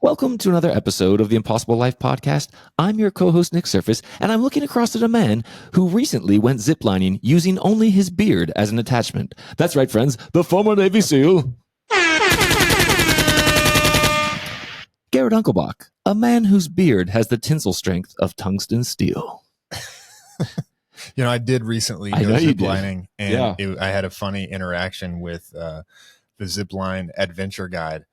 Welcome to another episode of the Impossible Life podcast. I'm your co-host, Nick Surface, and I'm looking across at a man who recently went ziplining using only his beard as an attachment. That's right, friends, the former Navy SEAL, Garrett Unkelbach, a man whose beard has the tensile strength of tungsten steel. I did recently go ziplining, and I had a funny interaction with the zipline adventure guide.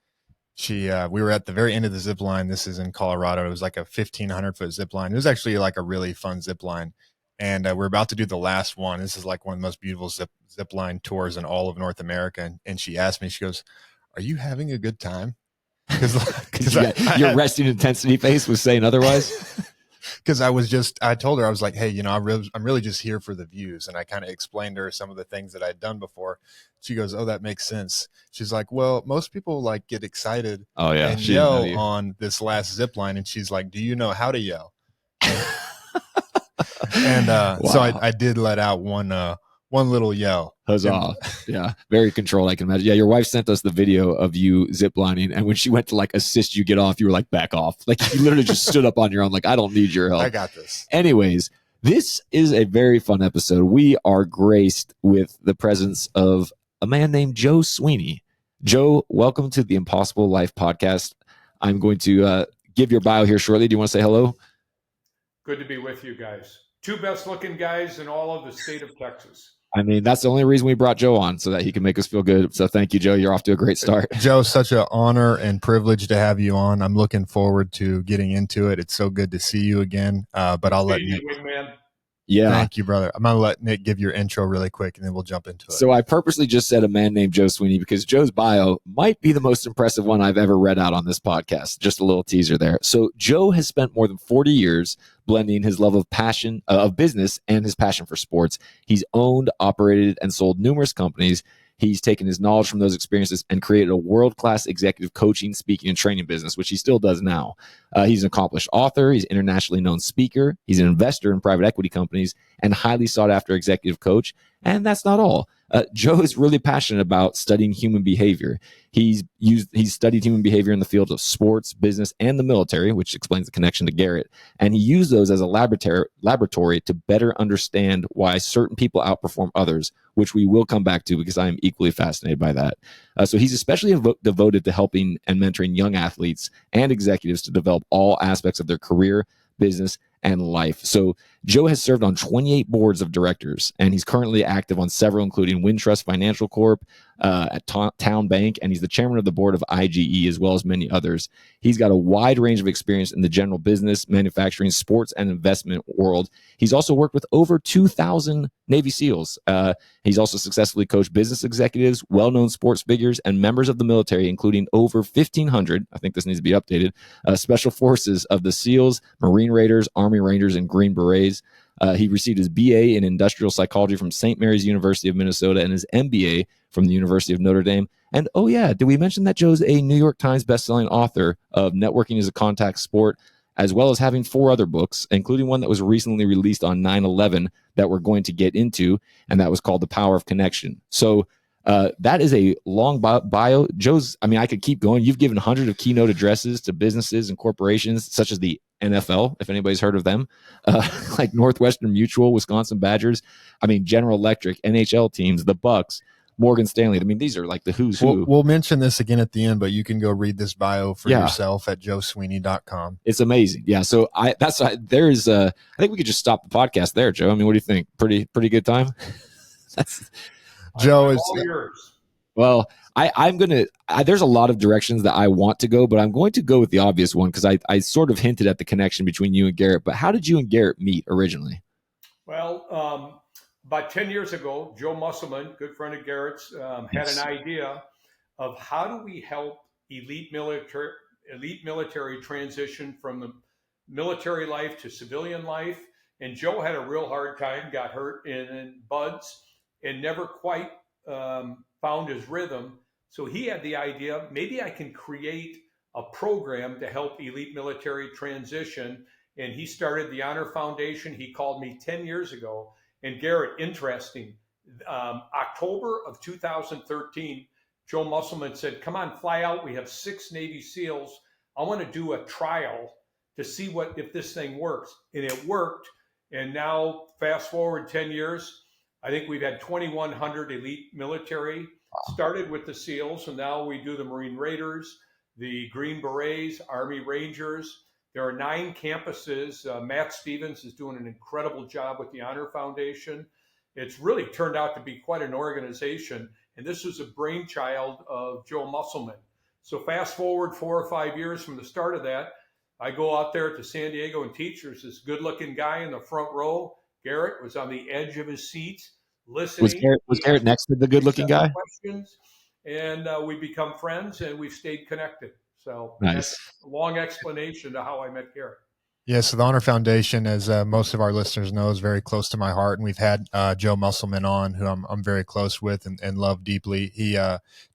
We were at the very end of the zip line. This is in Colorado. It was like a 1,500-foot zip line. It was actually like a really fun zip line. And we're about to do the last one. This is like one of the most beautiful zip line tours in all of North America. And she asked me, she goes, "Are you having a good time?" Because your resting intensity face was saying otherwise. Because I told her, I was like, "Hey, I'm really just here for the views." And I kind of explained to her some of the things that I'd done before. She goes, "Oh, that makes sense." She's like, "Well, most people like get excited and yell on this last zip line." And she's like, "Do you know how to yell?" And wow. So I did let out one little yell. Huzzah. Yeah. Very controlled, I can imagine. Yeah. Your wife sent us the video of you ziplining, and when she went to like assist you get off, you were like, "Back off." Like you literally just stood up on your own. Like, "I don't need your help. I got this." Anyways, this is a very fun episode. We are graced with the presence of a man named Joe Sweeney. Joe, welcome to the Impossible Life podcast. I'm going to give your bio here shortly. Do you want to say hello? Good to be with you guys. Two best looking guys in all of the state of Texas. I mean, that's the only reason we brought Joe on, so that he can make us feel good. So thank you, Joe. You're off to a great start. Joe, such an honor and privilege to have you on. I'm looking forward to getting into it. It's so good to see you again. But I'll let Nick. Yeah. Thank you, brother. I'm going to let Nick give your intro really quick, and then we'll jump into it. So I purposely just said a man named Joe Sweeney because Joe's bio might be the most impressive one I've ever read out on this podcast. Just a little teaser there. So Joe has spent more than 40 years blending his love of passion of business and his passion for sports. He's owned, operated, and sold numerous companies. He's taken his knowledge from those experiences and created a world-class executive coaching, speaking, and training business, which he still does now. He's an accomplished author. He's an internationally known speaker. He's an investor in private equity companies and highly sought-after executive coach. And that's not all. Joe is really passionate about studying human behavior. He's studied human behavior in the field of sports, business, and the military, which explains the connection to Garrett. And he used those as a laboratory to better understand why certain people outperform others, which we will come back to because I am equally fascinated by that. So he's especially devoted to helping and mentoring young athletes and executives to develop all aspects of their career, business, and life. So Joe has served on 28 boards of directors, and he's currently active on several, including Wintrust Financial Corp, at Town Bank, and he's the chairman of the Board of IGE, as well as many others. He's got a wide range of experience in the general business, manufacturing, sports, and investment world. He's also worked with over 2,000 Navy SEALs. He's also successfully coached business executives, well-known sports figures, and members of the military, including over 1,500, I think this needs to be updated, special forces of the SEALs, Marine Raiders, Army Rangers, and Green Berets. He received his BA in industrial psychology from St. Mary's University of Minnesota and his MBA from the University of Notre Dame. And oh yeah, did we mention that Joe's a New York Times bestselling author of Networking is a Contact Sport, as well as having 4 other books, including one that was recently released on 9/11 that we're going to get into, and that was called The Power of Connection. So that is a long bio. Joe's, I mean, I could keep going. You've given hundreds of keynote addresses to businesses and corporations such as the NFL, if anybody's heard of them, like Northwestern Mutual, Wisconsin Badgers, I mean, General Electric, NHL teams, the Bucks, Morgan Stanley. I mean, these are like the who's who. We'll mention this again at the end, but you can go read this bio for yourself at joesweeney.com. It's amazing. Yeah. So I think we could just stop the podcast there, Joe. I mean, what do you think? Pretty good time. Joe is all yours. Well, there's a lot of directions that I want to go, but I'm going to go with the obvious one because I sort of hinted at the connection between you and Garrett. But how did you and Garrett meet originally? Well, about 10 years ago, Joe Musselman, good friend of Garrett's, had an idea of how do we help elite military transition from the military life to civilian life. And Joe had a real hard time, got hurt in buds, and never quite found his rhythm. So he had the idea, maybe I can create a program to help elite military transition. And he started the Honor Foundation. He called me 10 years ago. And Garrett, interesting, October of 2013, Joe Musselman said, "Come on, fly out. We have 6 Navy SEALs. I want to do a trial to see if this thing works. And it worked. And now fast forward 10 years, I think we've had 2,100 elite military, started with the SEALs, and now we do the Marine Raiders, the Green Berets, Army Rangers. There are 9 campuses. Matt Stevens is doing an incredible job with the Honor Foundation. It's really turned out to be quite an organization. And this was a brainchild of Joe Musselman. So fast forward 4 or 5 years from the start of that, I go out there to San Diego and teach. There's this good-looking guy in the front row. Garrett was on the edge of his seat, listening. Was Garrett next to the good-looking guy? Questions, and we become friends, and we've stayed connected. So nice. That's a long explanation to how I met Garrett. Yeah, so the Honor Foundation, as most of our listeners know, is very close to my heart, and we've had Joe Musselman on, who I'm very close with and love deeply. He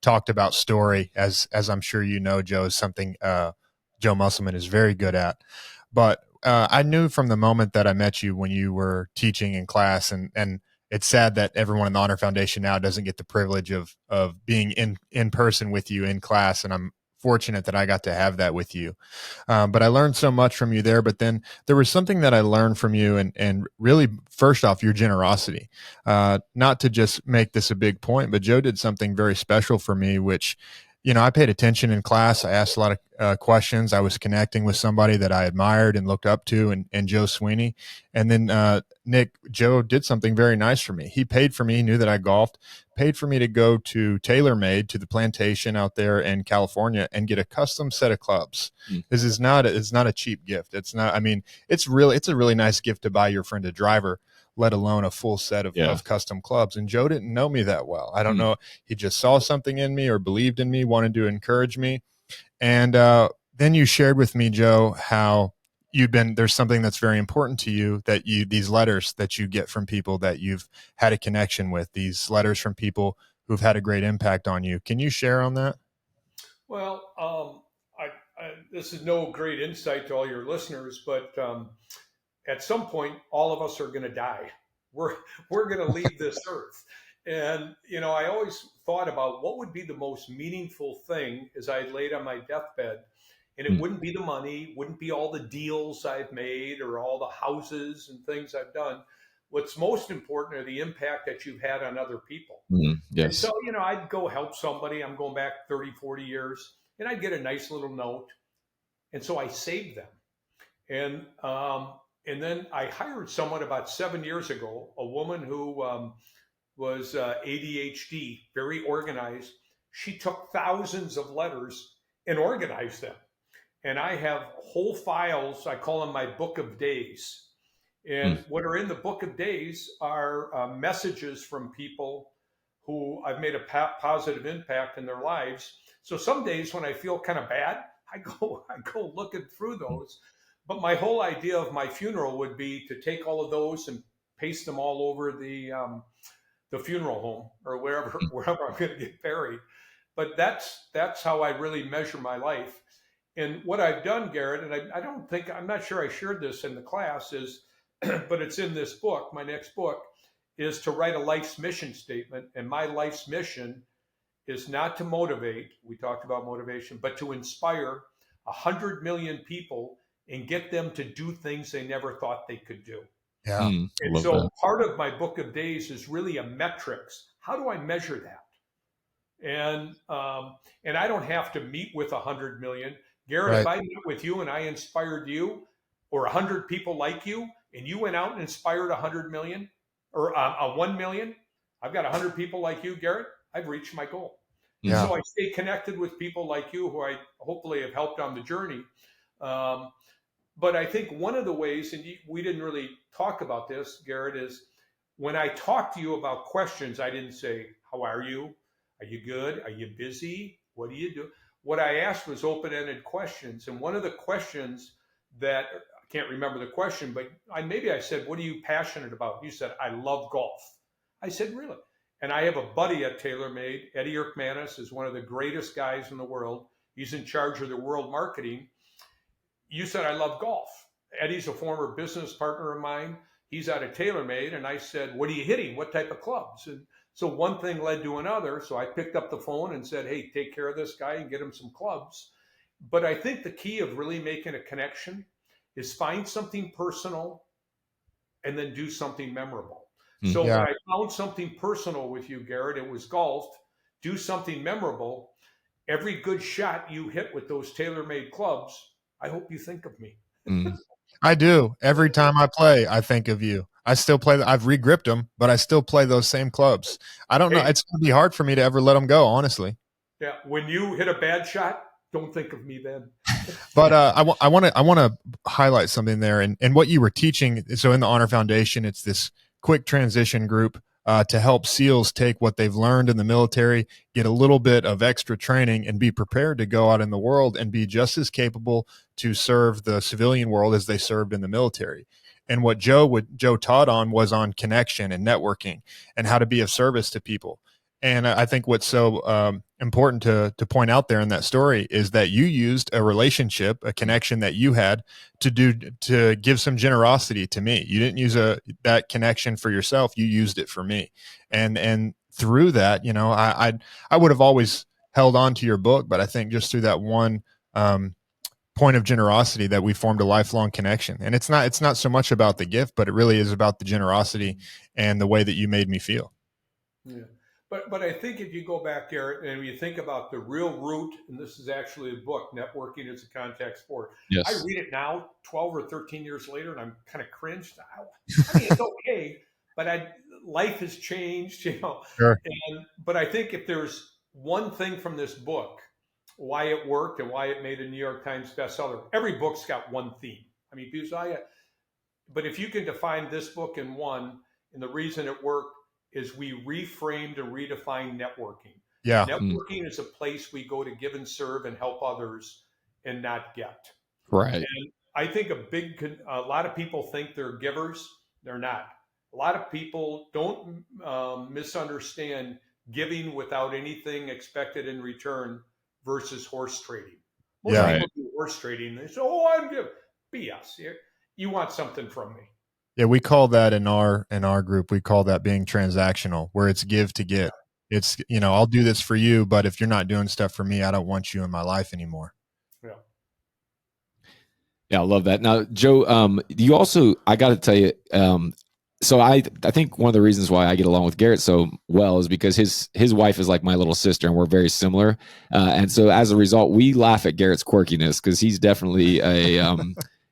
talked about story, as I'm sure you know, Joe, is something Joe Musselman is very good at. But I knew from the moment that I met you when you were teaching in class, and it's sad that everyone in the Honor Foundation now doesn't get the privilege of being in person with you in class, and I'm fortunate that I got to have that with you. But I learned so much from you there. But then there was something that I learned from you, and really, first off, your generosity. Not to just make this a big point, but Joe did something very special for me, which, I paid attention in class. I asked a lot of questions. I was connecting with somebody that I admired and looked up to, and Joe Sweeney. And then Joe did something very nice for me. He paid for me. He knew that I golfed, paid for me to go to TaylorMade, to the plantation out there in California, and get a custom set of clubs. This is not a cheap gift. It's not. I mean, it's a really nice gift to buy your friend a driver, let alone a full set of custom clubs. And Joe didn't know me that well. I don't know. He just saw something in me or believed in me, wanted to encourage me. And then you shared with me, Joe, how there's something that's very important to you, these letters that you get from people that you've had a connection with, these letters from people who've had a great impact on you. Can you share on that? Well, this is no great insight to all your listeners, but at some point, all of us are going to die. We're going to leave this earth. And, I always thought about what would be the most meaningful thing as I laid on my deathbed. And it wouldn't be the money, wouldn't be all the deals I've made or all the houses and things I've done. What's most important are the impact that you've had on other people. Yes. And so, I'd go help somebody. I'm going back 30, 40 years, and I'd get a nice little note. And so I saved them. And then I hired someone about 7 years ago, a woman who was ADHD, very organized. She took thousands of letters and organized them. And I have whole files, I call them my book of days. And what are in the book of days are messages from people who I've made a positive impact in their lives. So some days when I feel kind of bad, I go looking through those. But my whole idea of my funeral would be to take all of those and paste them all over the funeral home or wherever I'm going to get buried. But that's how I really measure my life. And what I've done, Garrett, and I'm not sure I shared this in the class, but it's in this book, my next book, is to write a life's mission statement. And my life's mission is not to motivate, we talked about motivation, but to inspire 100 million people and get them to do things they never thought they could do. Yeah. And so part of my book of days is really a metrics. How do I measure that? And I don't have to meet with 100 million. Garrett, right. If I met with you and I inspired you, or 100 people like you, and you went out and inspired 100 million or 1 million, I've got 100 people like you, Garrett, I've reached my goal. Yeah. And so I stay connected with people like you who I hopefully have helped on the journey. But I think one of the ways, and we didn't really talk about this, Garrett, is when I talk to you about questions, I didn't say, how are you? Are you good? Are you busy? What do you do? What I asked was open-ended questions. And one of the questions that, I can't remember the question, but maybe I said, what are you passionate about? You said, I love golf. I said, really? And I have a buddy at TaylorMade, Eddie Erkmanis, is one of the greatest guys in the world. He's in charge of the world marketing. You said, I love golf. Eddie's a former business partner of mine. He's out of TaylorMade. And I said, what are you hitting? What type of clubs? And so one thing led to another. So I picked up the phone and said, hey, take care of this guy and get him some clubs. But I think the key of really making a connection is find something personal and then do something memorable. So when I found something personal with you, Garrett, it was golf. Do something memorable. Every good shot you hit with those tailor-made clubs, I hope you think of me. I do. Every time I play, I think of you. I still play. I've re-gripped them, but I still play those same clubs. I don't know. It's going to be hard for me to ever let them go, honestly. Yeah. When you hit a bad shot, don't think of me then. But I want to highlight something there, and what you were teaching. So in the Honor Foundation, it's this quick transition group to help SEALs take what they've learned in the military, get a little bit of extra training, and be prepared to go out in the world and be just as capable to serve the civilian world as they served in the military. And what Joe taught on was on connection and networking and how to be of service to people. And I think what's so important to point out there in that story is that you used a relationship, a connection that you had to give some generosity to me. You didn't use that connection for yourself. You used it for me. And through that, you know, I would have always held on to your book, but I think just through that one point of generosity that we formed a lifelong connection. And it's not so much about the gift, but it really is about the generosity and the way that you made me feel. Yeah. But I think if you go back, Garrett, and you think about the real root, and this is actually a book, Networking is a Contact Sport. Yes. I read it now, 12 or 13 years later, and I'm kind of cringed. I mean, it's okay, but life has changed, you know. Sure. But I think if there's one thing from this book, why it worked and why it made a New York Times bestseller, every book's got one theme. I mean, but if you can define this book in one, and the reason it worked, is we reframed and redefined networking. Yeah. Networking is a place we go to give and serve and help others and not get. Right. And I think a lot of people think they're givers. They're not. A lot of people don't misunderstand giving without anything expected in return versus horse trading. Most people do horse trading. They say, oh, I'm giving. BS. You want something from me. Yeah, we call that in our group, we call that being transactional, where it's give to get. It's, you know, I'll do this for you, but if you're not doing stuff for me, I don't want you in my life anymore. Yeah, I love that. Now, Joe, you also, I got to tell you, so I think one of the reasons why I get along with Garrett so well is because his wife is like my little sister, and we're very similar. And so as a result, we laugh at Garrett's quirkiness because he's definitely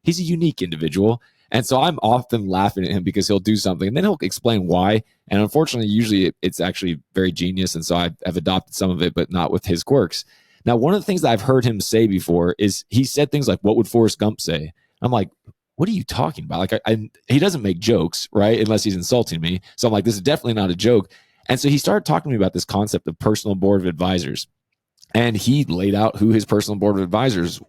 he's a unique individual. And so I'm often laughing at him because he'll do something and then he'll explain why. And unfortunately, usually it's actually very genius. And so I've adopted some of it, but not with his quirks. Now, one of the things that I've heard him say before is he said things like, what would Forrest Gump say? I'm like, what are you talking about? Like, he doesn't make jokes, right? Unless he's insulting me. So I'm like, this is definitely not a joke. And so he started talking to me about this concept of personal board of advisors. And he laid out who his personal board of advisors,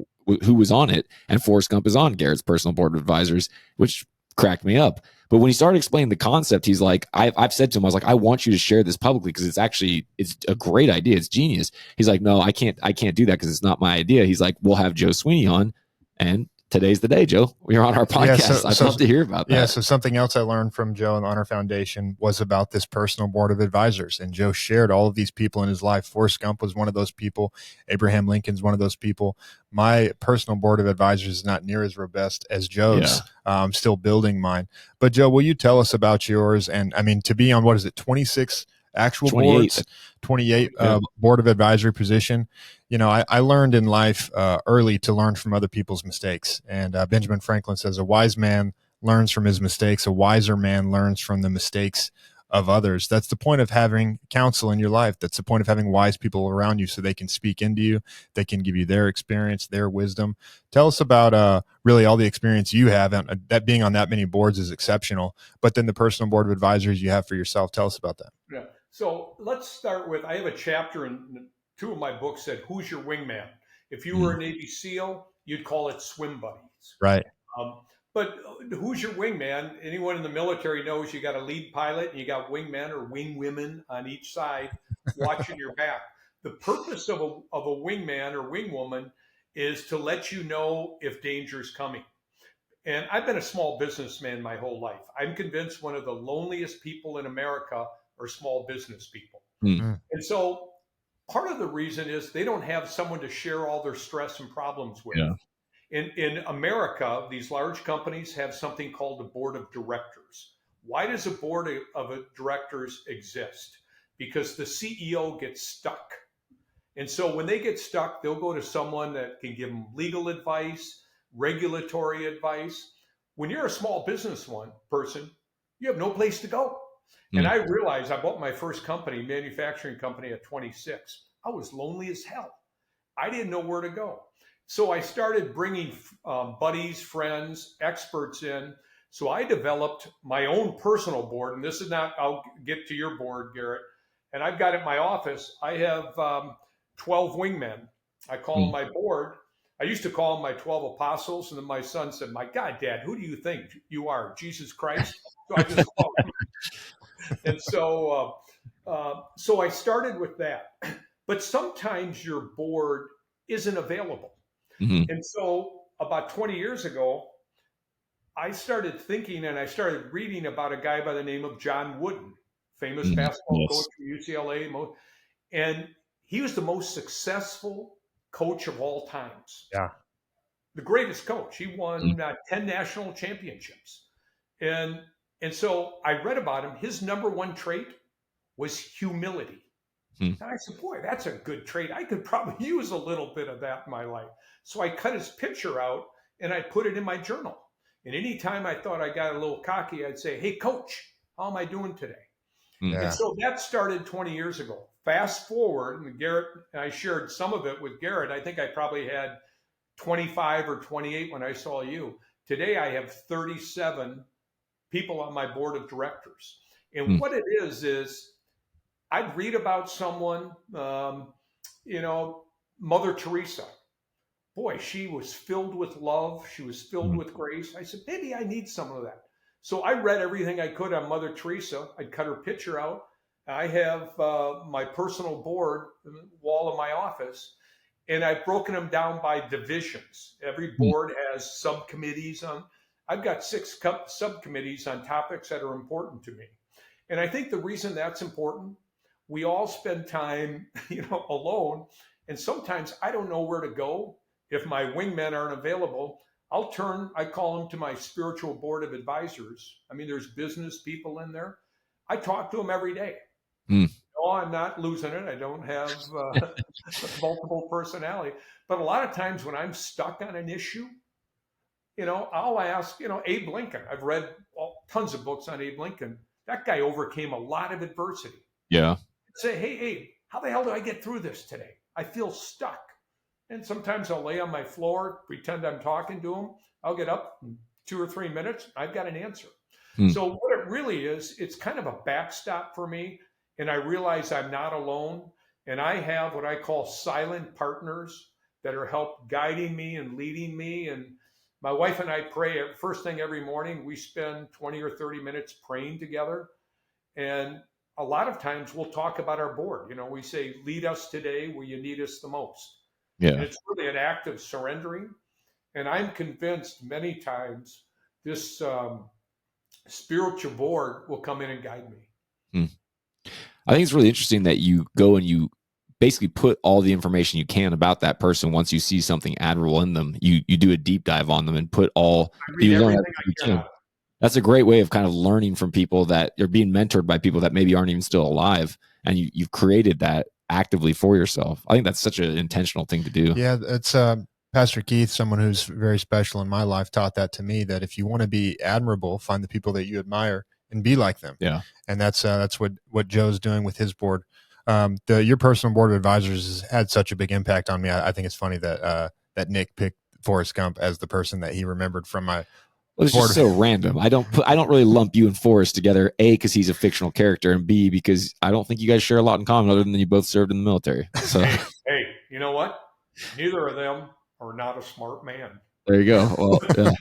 who was on it. And Forrest Gump is on Garrett's personal board of advisors, which cracked me up. But when he started explaining the concept, he's like, I've said to him, I was like, I want you to share this publicly because it's a great idea. It's genius. He's like, no, I can't do that because it's not my idea. He's like, we'll have Joe Sweeney on. And today's the day, Joe. You're on our podcast. I'd love to hear about that. Yeah, so something else I learned from Joe and the Honor Foundation was about this personal board of advisors. And Joe shared all of these people in his life. Forrest Gump was one of those people. Abraham Lincoln's one of those people. My personal board of advisors is not near as robust as Joe's. Yeah. I'm still building mine. But Joe, will you tell us about yours? And I mean, to be on, 26 actual 28. boards, 28 board of advisory position. You know, I learned in life early to learn from other people's mistakes. And Benjamin Franklin says a wise man learns from his mistakes. A wiser man learns from the mistakes of others. That's the point of having counsel in your life. That's the point of having wise people around you so they can speak into you. They can give you their experience, their wisdom. Tell us about really all the experience you have. And that being on that many boards is exceptional. But then the personal board of advisors you have for yourself. Tell us about that. Yeah. So let's start with, I have a chapter in 2 of my books said, who's your wingman? If you were a Navy SEAL, you'd call it swim buddies. Right. But who's your wingman? Anyone in the military knows you got a lead pilot and you got wingmen or wing women on each side watching your back. The purpose of a wingman or wingwoman is to let you know if danger is coming. And I've been a small businessman my whole life. I'm convinced one of the loneliest people in America are small business people. Mm-hmm. And so part of the reason is they don't have someone to share all their stress and problems with. Yeah. In America, these large companies have something called the board of directors. Why does a board of directors exist? Because the CEO gets stuck. And so when they get stuck, they'll go to someone that can give them legal advice, regulatory advice. When you're a small business person, you have no place to go. And I realized I bought my first company, manufacturing company, at 26. I was lonely as hell. I didn't know where to go. So I started bringing buddies, friends, experts in. So I developed my own personal board. And this is not, I'll get to your board, Garrett. And I've got at my office, I have 12 wingmen. I call them my board. I used to call them my 12 apostles. And then my son said, my God, Dad, who do you think you are? Jesus Christ? So I just called them. And so I started with that. But sometimes your board isn't available. Mm-hmm. And so about 20 years ago, I started thinking and I started reading about a guy by the name of John Wooden, famous basketball coach from UCLA. And he was the most successful coach of all times. Yeah. The greatest coach. He won 10 national championships. And so I read about him. His number one trait was humility. And I said, boy, that's a good trait. I could probably use a little bit of that in my life. So I cut his picture out and I put it in my journal. And anytime I thought I got a little cocky, I'd say, hey, coach, how am I doing today? Yeah. And so that started 20 years ago. Fast forward, and Garrett, and I shared some of it with Garrett. I think I probably had 25 or 28 when I saw you. Today I have 37 people on my board of directors. And what it is I'd read about someone, Mother Teresa. Boy, she was filled with love. She was filled with grace. I said, maybe I need some of that. So I read everything I could on Mother Teresa. I'd cut her picture out. I have my personal board wall of my office, and I've broken them down by divisions. Every board has subcommittees on. I've got 6 subcommittees on topics that are important to me. And I think the reason that's important, we all spend time, alone. And sometimes I don't know where to go. If my wingmen aren't available, I call them to my spiritual board of advisors. I mean, there's business people in there. I talk to them every day. No, I'm not losing it. I don't have multiple personality. But a lot of times when I'm stuck on an issue, I'll ask, Abe Lincoln. I've read tons of books on Abe Lincoln. That guy overcame a lot of adversity. Yeah. Say, hey, Abe, how the hell do I get through this today? I feel stuck. And sometimes I'll lay on my floor, pretend I'm talking to him. I'll get up in 2 or 3 minutes. I've got an answer. So what it really is, it's kind of a backstop for me. And I realize I'm not alone. And I have what I call silent partners that are guiding me and leading me. And my wife and I pray first thing every morning. We spend 20 or 30 minutes praying together. And a lot of times we'll talk about our board. We say, lead us today where you need us the most. Yeah. And it's really an act of surrendering. And I'm convinced many times this spiritual board will come in and guide me. I think it's really interesting that you go and you basically put all the information you can about that person. Once you see something admirable in them, you do a deep dive on them and put all. That's a great way of kind of learning from people that you're being mentored by people that maybe aren't even still alive, and you've created that actively for yourself. I think that's such an intentional thing to do. Yeah, it's Pastor Keith, someone who's very special in my life, taught that to me, that if you want to be admirable, find the people that you admire and be like them. Yeah. And that's what Joe's doing with his board. Your personal board of advisors has had such a big impact on me. I think it's funny that Nick picked Forrest Gump as the person that he remembered from my Well, it's just so random. I don't really lump you and Forrest together, A, because he's a fictional character, and B, because I don't think you guys share a lot in common other than you both served in the military. So hey, you know what? Neither of them are not a smart man. There you go. Well, yeah.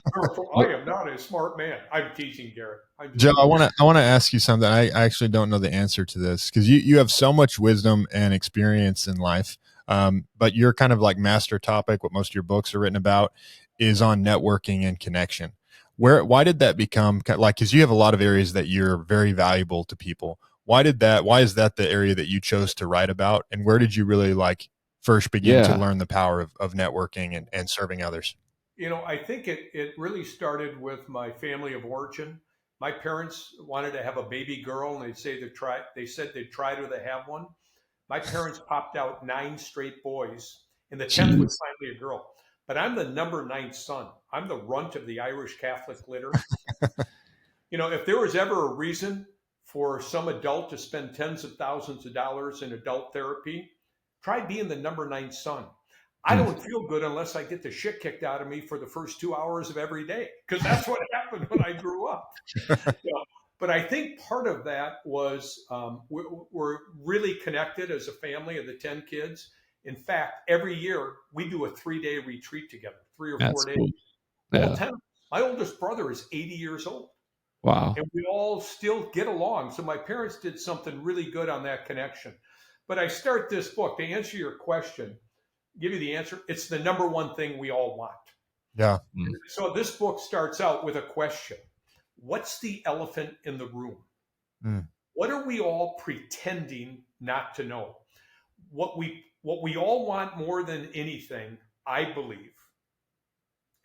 I am not a smart man. I'm teasing, Garrett. Joe, I want to ask you something. I actually don't know the answer to this, because you have so much wisdom and experience in life, but your kind of like master topic, what most of your books are written about, is on networking and connection. Why did that become like, because you have a lot of areas that you're very valuable to people. Why is that the area that you chose to write about? And where did you really first begin to learn the power of networking and serving others? I think it really started with my family of origin. My parents wanted to have a baby girl, and they said they'd try to have one. My parents popped out 9 straight boys, and the 10th was finally a girl. But I'm the number 9th son. I'm the runt of the Irish Catholic litter. If there was ever a reason for some adult to spend tens of thousands of dollars in adult therapy, try being the number 9th son. I don't feel good unless I get the shit kicked out of me for the first 2 hours of every day, because that's what happened when I grew up. But I think part of that was we're really connected as a family of the 10 kids. In fact, every year we do a 3-day retreat together, 3 or 4 days. Cool. Yeah. All 10. My oldest brother is 80 years old. Wow. And we all still get along. So my parents did something really good on that connection. But I start this book to answer your question, give you the answer. It's the number one thing we all want. Yeah. So this book starts out with a question. What's the elephant in the room? What are we all pretending not to know? What we all want more than anything, I believe,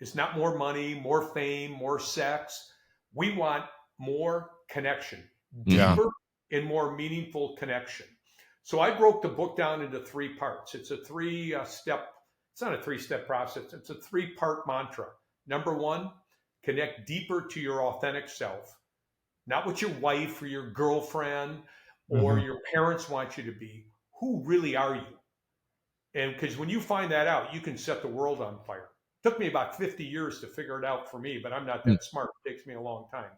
is not more money, more fame, more sex. We want more connection, deeper and more meaningful connection. So I broke the book down into 3 parts. It's a 3-step, it's not a 3-step process. It's a 3-part mantra. Number 1, connect deeper to your authentic self, not what your wife or your girlfriend or your parents want you to be. Who really are you? And because when you find that out, you can set the world on fire. It took me about 50 years to figure it out for me, but I'm not that smart. It takes me a long time.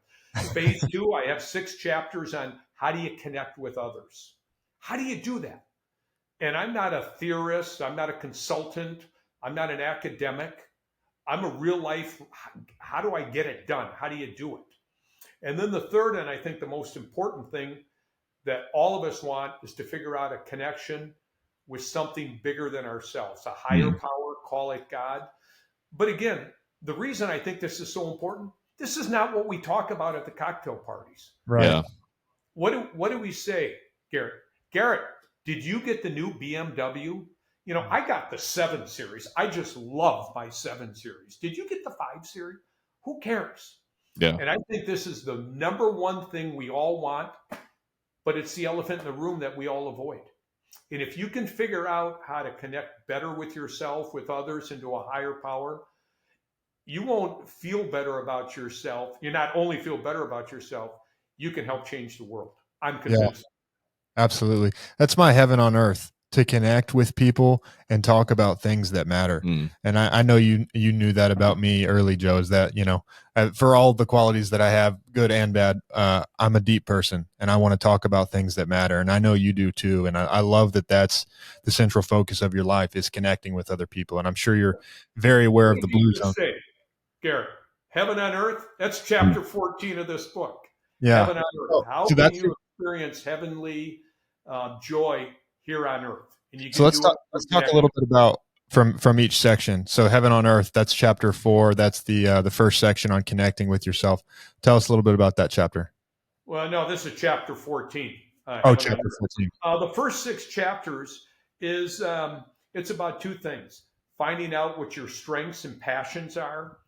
Phase 2, I have 6 chapters on how do you connect with others? How do you do that? And I'm not a theorist. I'm not a consultant. I'm not an academic. I'm a real life. How do I get it done? How do you do it? And then the third, and I think the most important thing that all of us want, is to figure out a connection with something bigger than ourselves, a higher power, call it God. But again, the reason I think this is so important, this is not what we talk about at the cocktail parties. Right. Yeah. What do we say, Garrett? Garrett, did you get the new BMW? I got the 7 Series. I just love my 7 Series. Did you get the 5 Series? Who cares? Yeah. And I think this is the number one thing we all want, but it's the elephant in the room that we all avoid. And if you can figure out how to connect better with yourself, with others, into a higher power, you won't feel better about yourself. You not only feel better about yourself, you can help change the world. I'm convinced. Yeah, absolutely. That's my heaven on earth, to connect with people and talk about things that matter. And I know you knew that about me early, Joe, is that, for all the qualities that I have, good and bad, I'm a deep person and I want to talk about things that matter. And I know you do too. And I love that that's the central focus of your life, is connecting with other people. And I'm sure you're very aware of the blue zone. Garrett, heaven on earth, that's chapter 14 of this book. Yeah. Heaven on earth. How can you experience heavenly joy here on earth? And you can let's talk a little bit about from each section. So heaven on earth, that's chapter 4. That's the first section on connecting with yourself. Tell us a little bit about that chapter. Well, no, this is chapter 14. Chapter 14. The first 6 chapters is it's about 2 things: finding out what your strengths and passions are,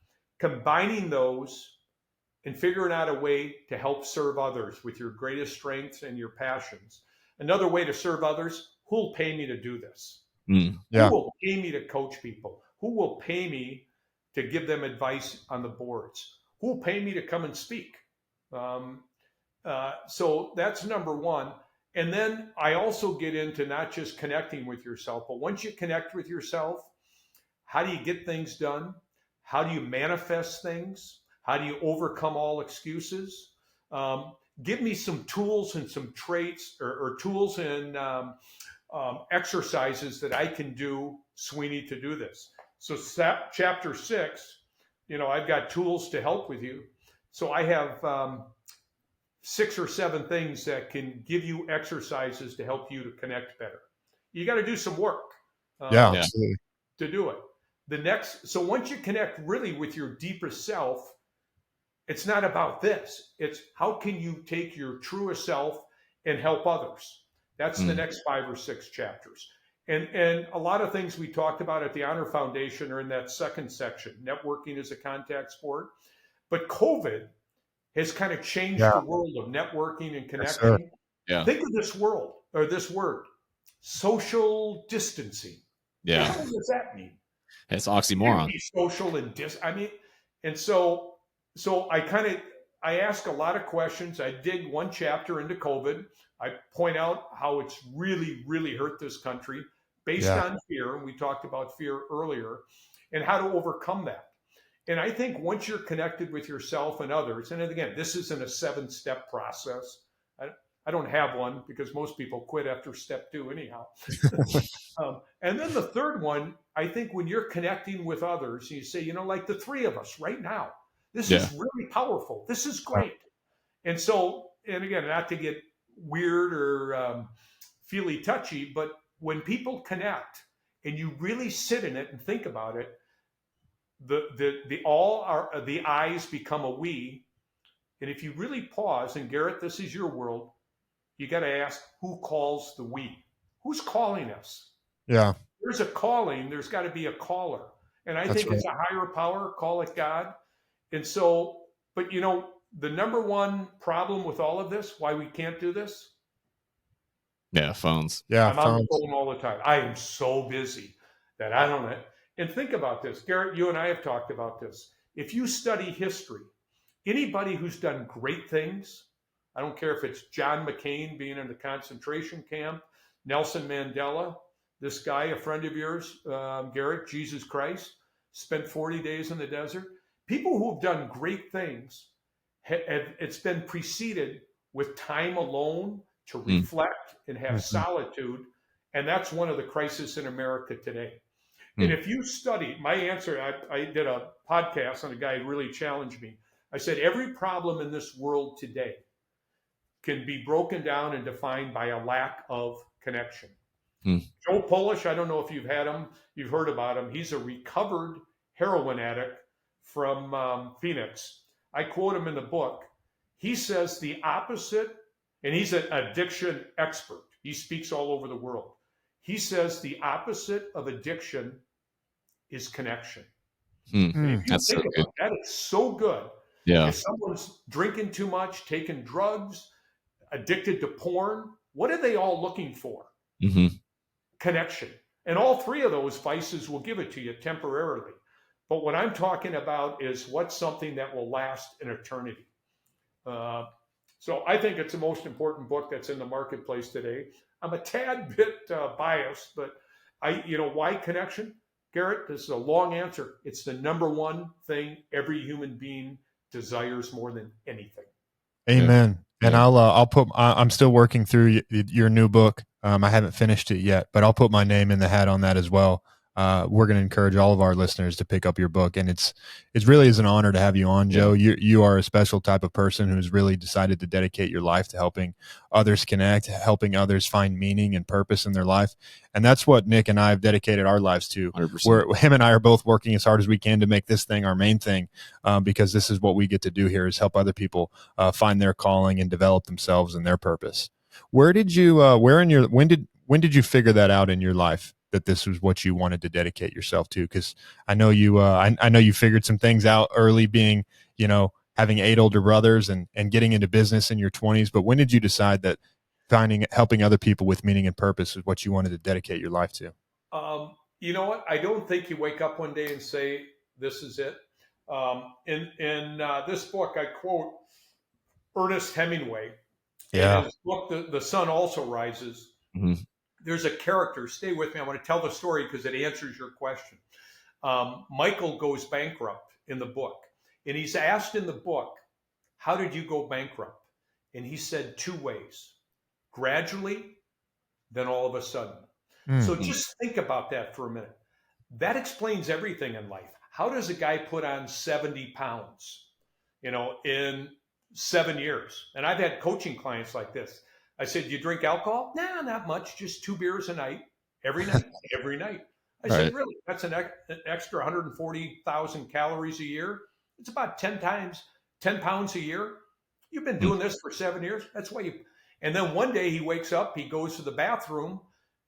combining those, and figuring out a way to help serve others with your greatest strengths and your passions. Another way to serve others: who will pay me to do this? Who will pay me to coach people? Who will pay me to give them advice on the boards? Who will pay me to come and speak? So that's number 1. And then I also get into not just connecting with yourself, but once you connect with yourself, how do you get things done? How do you manifest things? How do you overcome all excuses? Give me some tools and some traits or tools and exercises that I can do, Sweeney, to do this. So chapter 6, I've got tools to help with you. So I have 6 or 7 things that can give you exercises to help you to connect better. You got to do some work absolutely, to do it. So once you connect really with your deepest self, it's not about this. It's how can you take your truest self and help others. That's the next 5 or 6 chapters. And a lot of things we talked about at the Honor Foundation are in that second section. Networking is a contact sport. But COVID has kind of changed the world of networking and connection. Yes, Think of this world, or this word, social distancing. Yeah. What does that mean? It's oxymoron. Social and and so I ask a lot of questions. I dig one chapter into COVID. I point out how it's really, really hurt this country based on fear. And we talked about fear earlier and how to overcome that. And I think once you're connected with yourself and others, and again, this isn't a 7-step process. I don't have one because most people quit after step 2 anyhow. And then the third one, I think when you're connecting with others, you say, like the 3 of us right now, this is really powerful. This is great. And so, and again, not to get weird or feely touchy, but when people connect and you really sit in it and think about it, the I's become a we. And if you really pause, and Garrett, this is your world, you got to ask, who calls the we? Who's calling us? Yeah. There's a calling, there's got to be a caller. And I think it's a higher power, call it God. And so, but the number one problem with all of this, why we can't do this? Yeah, phones. Yeah, I'm on the phone all the time. I am so busy that I don't know. And think about this. Garrett, you and I have talked about this. If you study history, anybody who's done great things, I don't care if it's John McCain being in the concentration camp, Nelson Mandela, this guy, a friend of yours, Garrett, Jesus Christ, spent 40 days in the desert. People who have done great things, it's been preceded with time alone to reflect and have solitude. And that's one of the crises in America today. And if you study, my answer, I did a podcast and a guy really challenged me. I said, every problem in this world today can be broken down and defined by a lack of connection. Joe Polish, I don't know if you've had him, you've heard about him. He's a recovered heroin addict from Phoenix. I quote him in the book. He says the opposite, and he's an addiction expert. He speaks all over the world. He says the opposite of addiction is connection. If you think about that, it's so good. Yeah. If someone's drinking too much, taking drugs, addicted to porn, what are they all looking for? Connection. And all 3 of those vices will give it to you temporarily. But what I'm talking about is what's something that will last an eternity. So I think it's the most important book that's in the marketplace today. I'm a tad bit biased, but why connection? Garrett, this is a long answer. It's the number one thing every human being desires more than anything. Amen. Yeah. And I'm still working through your new book. I haven't finished it yet, but I'll put my name in the hat on that as well. We're going to encourage all of our listeners to pick up your book, and it's really is an honor to have you on, Joe. You are a special type of person who's really decided to dedicate your life to helping others connect, helping others find meaning and purpose in their life, and that's what Nick and I have dedicated our lives to. 100%. Him and I are both working as hard as we can to make this thing our main thing, because this is what we get to do here: is help other people find their calling and develop themselves and their purpose. When did you figure that out in your life, that this was what you wanted to dedicate yourself to? Because I know you, I know you figured some things out early, being, having 8 older brothers and getting into business in your 20s. But when did you decide that helping other people with meaning and purpose is what you wanted to dedicate your life to? You know what? I don't think you wake up one day and say, this is it. In this book, I quote Ernest Hemingway. Yeah. In his book, The Sun Also Rises. There's a character. Stay with me. I want to tell the story because it answers your question. Michael goes bankrupt in the book. And he's asked in the book, how did you go bankrupt? And he said 2 ways. Gradually, then all of a sudden. So just think about that for a minute. That explains everything in life. How does a guy put on 70 pounds, in 7 years? And I've had coaching clients like this. I said, you drink alcohol? Nah, not much. Just 2 beers a night, every night, every night. I said, really? That's an extra 140,000 calories a year. It's about 10 pounds a year. You've been doing this for 7 years. That's why And then one day he wakes up, he goes to the bathroom,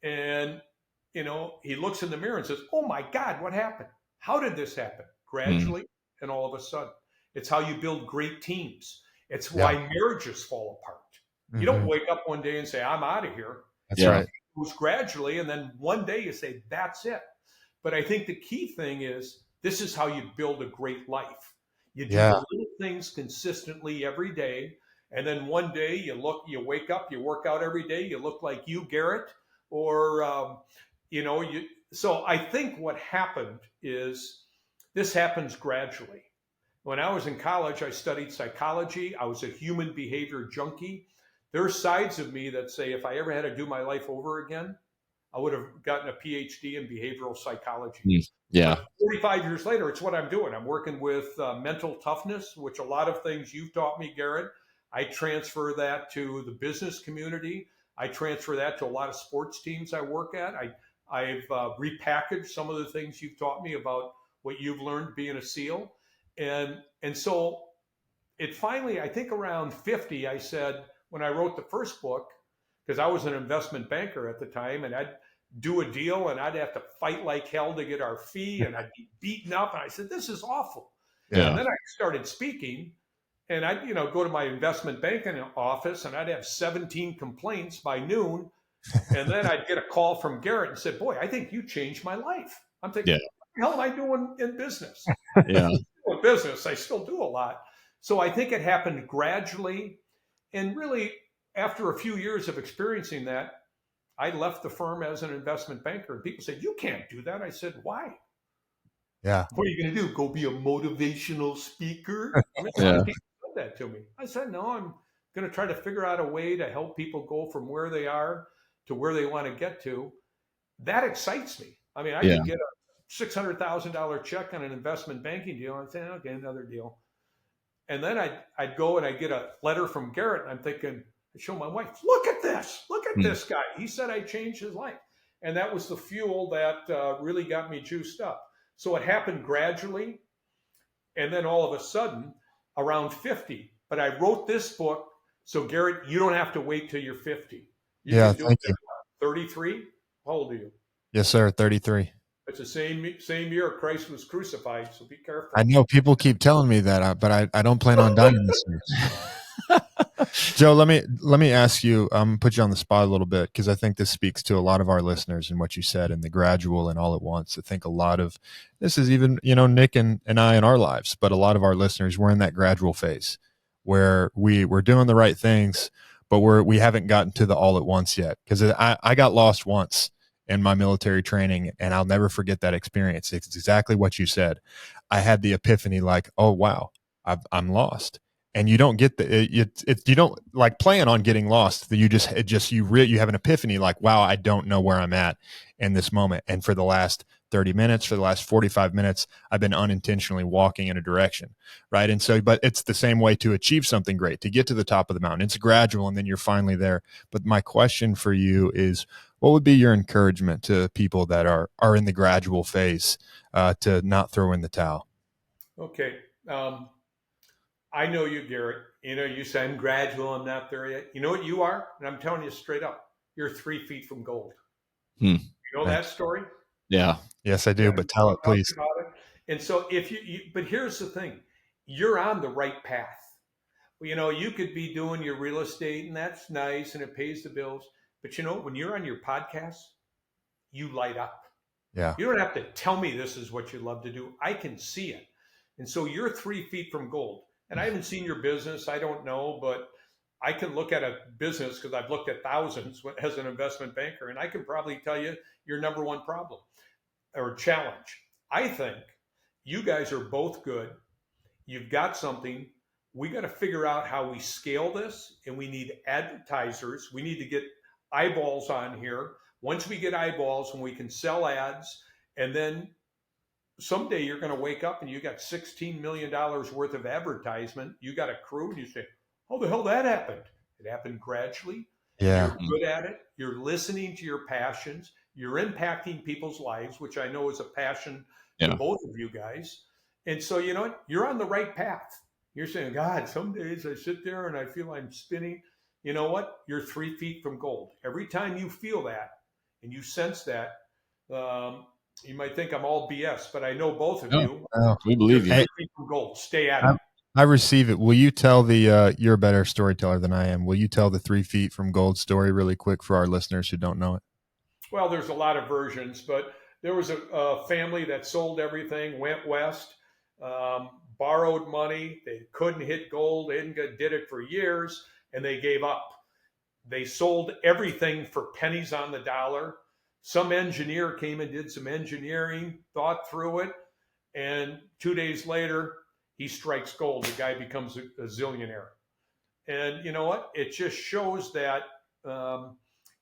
and he looks in the mirror and says, "Oh my God, what happened? How did this happen?" Gradually, and all of a sudden. It's how you build great teams. It's why marriages fall apart. You don't wake up one day and say, "I'm out of here." That's right. It goes gradually, and then one day you say, "That's it." But I think the key thing is, this is how you build a great life. You do the little things consistently every day, and then one day you wake up, you work out every day, you look like you, Garrett, or So I think what happened is this happens gradually. When I was in college, I studied psychology. I was a human behavior junkie. There are sides of me that say if I ever had to do my life over again, I would have gotten a PhD in behavioral psychology. Yeah. But 45 years later, it's what I'm doing. I'm working with mental toughness, which a lot of things you've taught me, Garrett. I transfer that to the business community. I transfer that to a lot of sports teams I work at. I've repackaged some of the things you've taught me about what you've learned being a SEAL. And so it finally, I think around 50, I said, when I wrote the first book, because I was an investment banker at the time, and I'd do a deal and I'd have to fight like hell to get our fee, and I'd be beaten up. And I said, this is awful. Yeah. And then I started speaking, and I'd go to my investment banking office, and I'd have 17 complaints by noon. And then I'd get a call from Garrett and said, "Boy, I think you changed my life." I'm thinking, what the hell am I doing in business? Yeah. In business, I still do a lot. So I think it happened gradually. And really, after a few years of experiencing that, I left the firm as an investment banker. And people said, "You can't do that." I said, "Why?" Yeah. "What are you going to do? Go be a motivational speaker?" People said that to me. I said, "No, I'm going to try to figure out a way to help people go from where they are to where they want to get to." That excites me. I mean, I can get a $600,000 check on an investment banking deal. I'd say, "Okay, another deal." And then I'd go and I'd get a letter from Garrett. And I'm thinking, I show my wife, "Look at this. Look at this guy. He said I changed his life." And that was the fuel that really got me juiced up. So it happened gradually. And then all of a sudden, around 50. But I wrote this book. So Garrett, you don't have to wait till you're 50. You can do thank it you. 33. How old are you? Yes, sir. 33. It's the same year Christ was crucified, so be careful. I know people keep telling me that, but I don't plan on dying this year. Joe, let me ask you, put you on the spot a little bit, because I think this speaks to a lot of our listeners and what you said and the gradual and all at once. I think a lot of this is even, Nick and I in our lives, but a lot of our listeners, we're in that gradual phase where we're doing the right things, but we haven't gotten to the all at once yet. Because I got lost once in my military training, and I'll never forget that experience. It's exactly what you said. I had the epiphany, like, oh wow, I'm lost. And you don't get you don't like plan on getting lost. You have an epiphany, like, wow, I don't know where I'm at in this moment. And for the last 30 minutes, for the last 45 minutes, I've been unintentionally walking in a direction. Right. And so, but it's the same way to achieve something great, to get to the top of the mountain. It's gradual, and then you're finally there. But my question for you is, what would be your encouragement to people that are in the gradual phase to not throw in the towel? Okay. I know you, Garrett. You say I'm gradual, I'm not there yet. You know what you are? And I'm telling you straight up, you're 3 feet from gold. You know that story? Yeah. Yes, I do. But tell it, please. And so but here's the thing, you're on the right path. You could be doing your real estate, and that's nice, and it pays the bills. But when you're on your podcast, you light up. Yeah. You don't have to tell me this is what you love to do. I can see it. And so you're 3 feet from gold. And I haven't seen your business. I don't know, but I can look at a business, because I've looked at thousands as an investment banker, and I can probably tell you your number one problem or challenge. I think you guys are both good. You've got something. We got to figure out how we scale this, and we need advertisers. We need to get eyeballs on here. Once we get eyeballs and we can sell ads, and then someday you're going to wake up and you got $16 million worth of advertisement. You got a crew, and you say, "How the hell that happened?" It happened gradually. Yeah. You're good at it. You're listening to your passions. You're impacting people's lives, which I know is a passion to both of you guys. And so, you're on the right path. You're saying, "God, some days I sit there and I feel I'm spinning." you know what? You're 3 feet from gold. Every time you feel that and you sense that, you might think I'm all BS, but I know both of you. We believe you. 3 feet from gold. Stay at it. I receive it. Will you tell you're a better storyteller than I am. Will you tell the 3 feet from gold story really quick for our listeners who don't know it? Well, there's a lot of versions, but there was a family that sold everything, went west, borrowed money. They couldn't hit gold. They did it for years, and they gave up. They sold everything for pennies on the dollar. Some engineer came and did some engineering, thought through it, and 2 days later, he strikes gold. The guy becomes a zillionaire. And you know what? It just shows that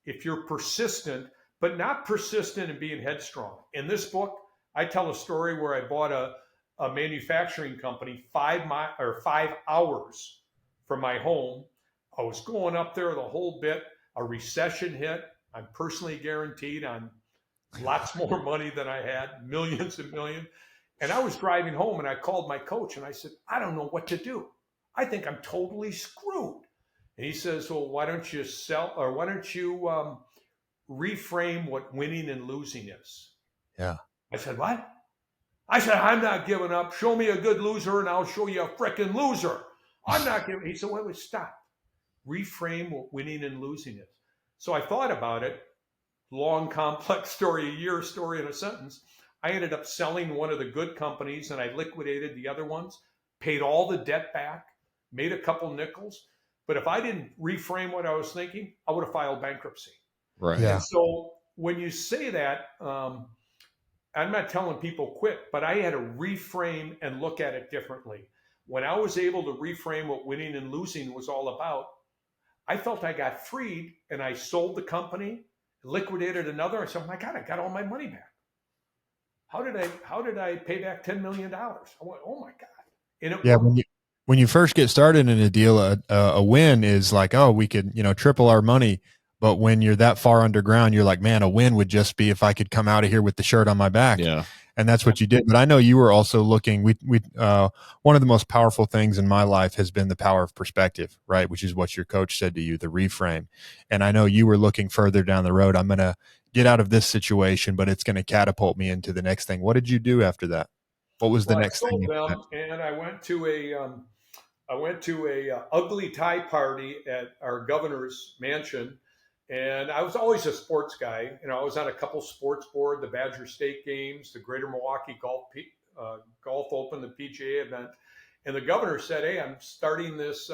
if you're persistent, but not persistent in being headstrong. In this book, I tell a story where I bought a manufacturing company 5 hours from my home. I was going up there the whole bit. A recession hit. I'm personally guaranteed on lots more money than I had, millions and millions. And I was driving home and I called my coach and I said, I don't know what to do. I think I'm totally screwed. And he says, well, why don't you reframe what winning and losing is? Yeah. I said, what? I said, I'm not giving up. Show me a good loser and I'll show you a frickin' loser. I'm not giving. He said, wait, stop. Reframe what winning and losing is. So I thought about it. Long, complex story, a year story in a sentence. I ended up selling one of the good companies and I liquidated the other ones, paid all the debt back, made a couple nickels. But if I didn't reframe what I was thinking, I would have filed bankruptcy. Right. Yeah. And so when you say that, I'm not telling people quit, but I had to reframe and look at it differently. When I was able to reframe what winning and losing was all about, I felt I got freed and I sold the company, liquidated another. I said, oh my God, I got all my money back. How did I pay back $10 million? I went, oh my God. And it worked. When you first get started in a deal, a win is like, oh, we could, triple our money. But when you're that far underground, you're like, man, a win would just be if I could come out of here with the shirt on my back. Yeah. And that's what you did. But I know you were also looking, one of the most powerful things in my life has been the power of perspective, right? Which is what your coach said to you, the reframe. And I know you were looking further down the road. I'm going to get out of this situation, but it's going to catapult me into the next thing. What did you do after that? What was the next thing? And I went to a ugly tie party at our governor's mansion. And I was always a sports guy. I was on a couple sports board, the Badger State Games, the Greater Milwaukee Golf Open, the PGA event. And the governor said, hey, I'm starting this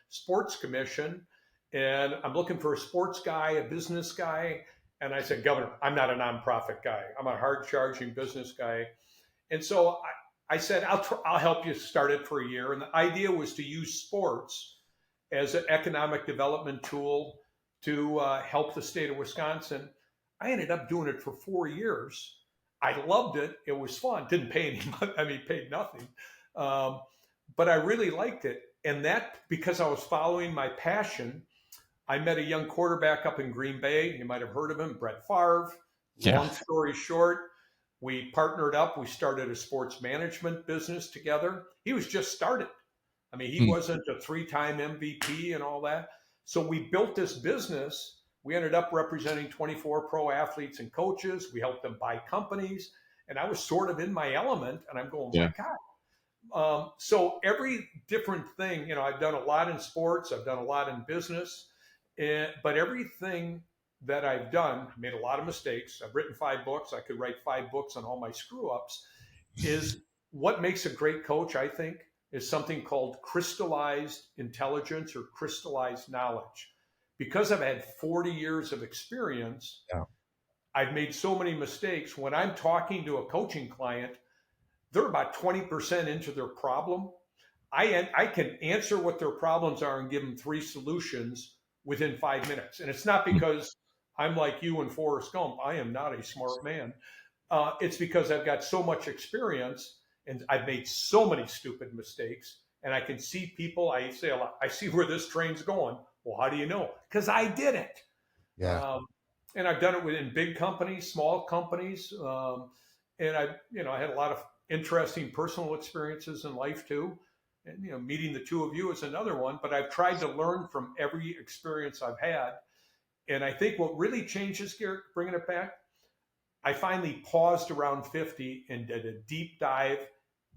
sports commission, and I'm looking for a sports guy, a business guy. And I said, Governor, I'm not a nonprofit guy. I'm a hard-charging business guy. And so I said, I'll help you start it for a year. And the idea was to use sports as an economic development tool to help the state of Wisconsin. I ended up doing it for 4 years. I loved it. It was fun. Didn't pay any money. Paid nothing. But I really liked it. And that, because I was following my passion, I met a young quarterback up in Green Bay. You might have heard of him, Brett Favre. Yeah. Long story short, we partnered up. We started a sports management business together. He was just started. He wasn't a 3-time MVP and all that. So we built this business. We ended up representing 24 pro athletes and coaches. We helped them buy companies. And I was sort of in my element. And I'm going, my God. So every different thing, I've done a lot in sports. I've done a lot in business. But everything that I've done, I made a lot of mistakes. I've written 5 books. I could write 5 books on all my screw ups. Is what makes a great coach, I think, is something called crystallized intelligence or crystallized knowledge. Because I've had 40 years of experience, I've made so many mistakes. When I'm talking to a coaching client, they're about 20% into their problem. I can answer what their problems are and give them 3 solutions within 5 minutes. And it's not because I'm like you and Forrest Gump. I am not a smart man. It's because I've got so much experience and I've made so many stupid mistakes. And I can see people, I say a lot, I see where this train's going. Well, how do you know? Because I did it. Yeah. And I've done it within big companies, small companies. And I had a lot of interesting personal experiences in life too. And, meeting the two of you is another one, but I've tried to learn from every experience I've had. And I think what really changes, Garrett, bringing it back, I finally paused around 50 and did a deep dive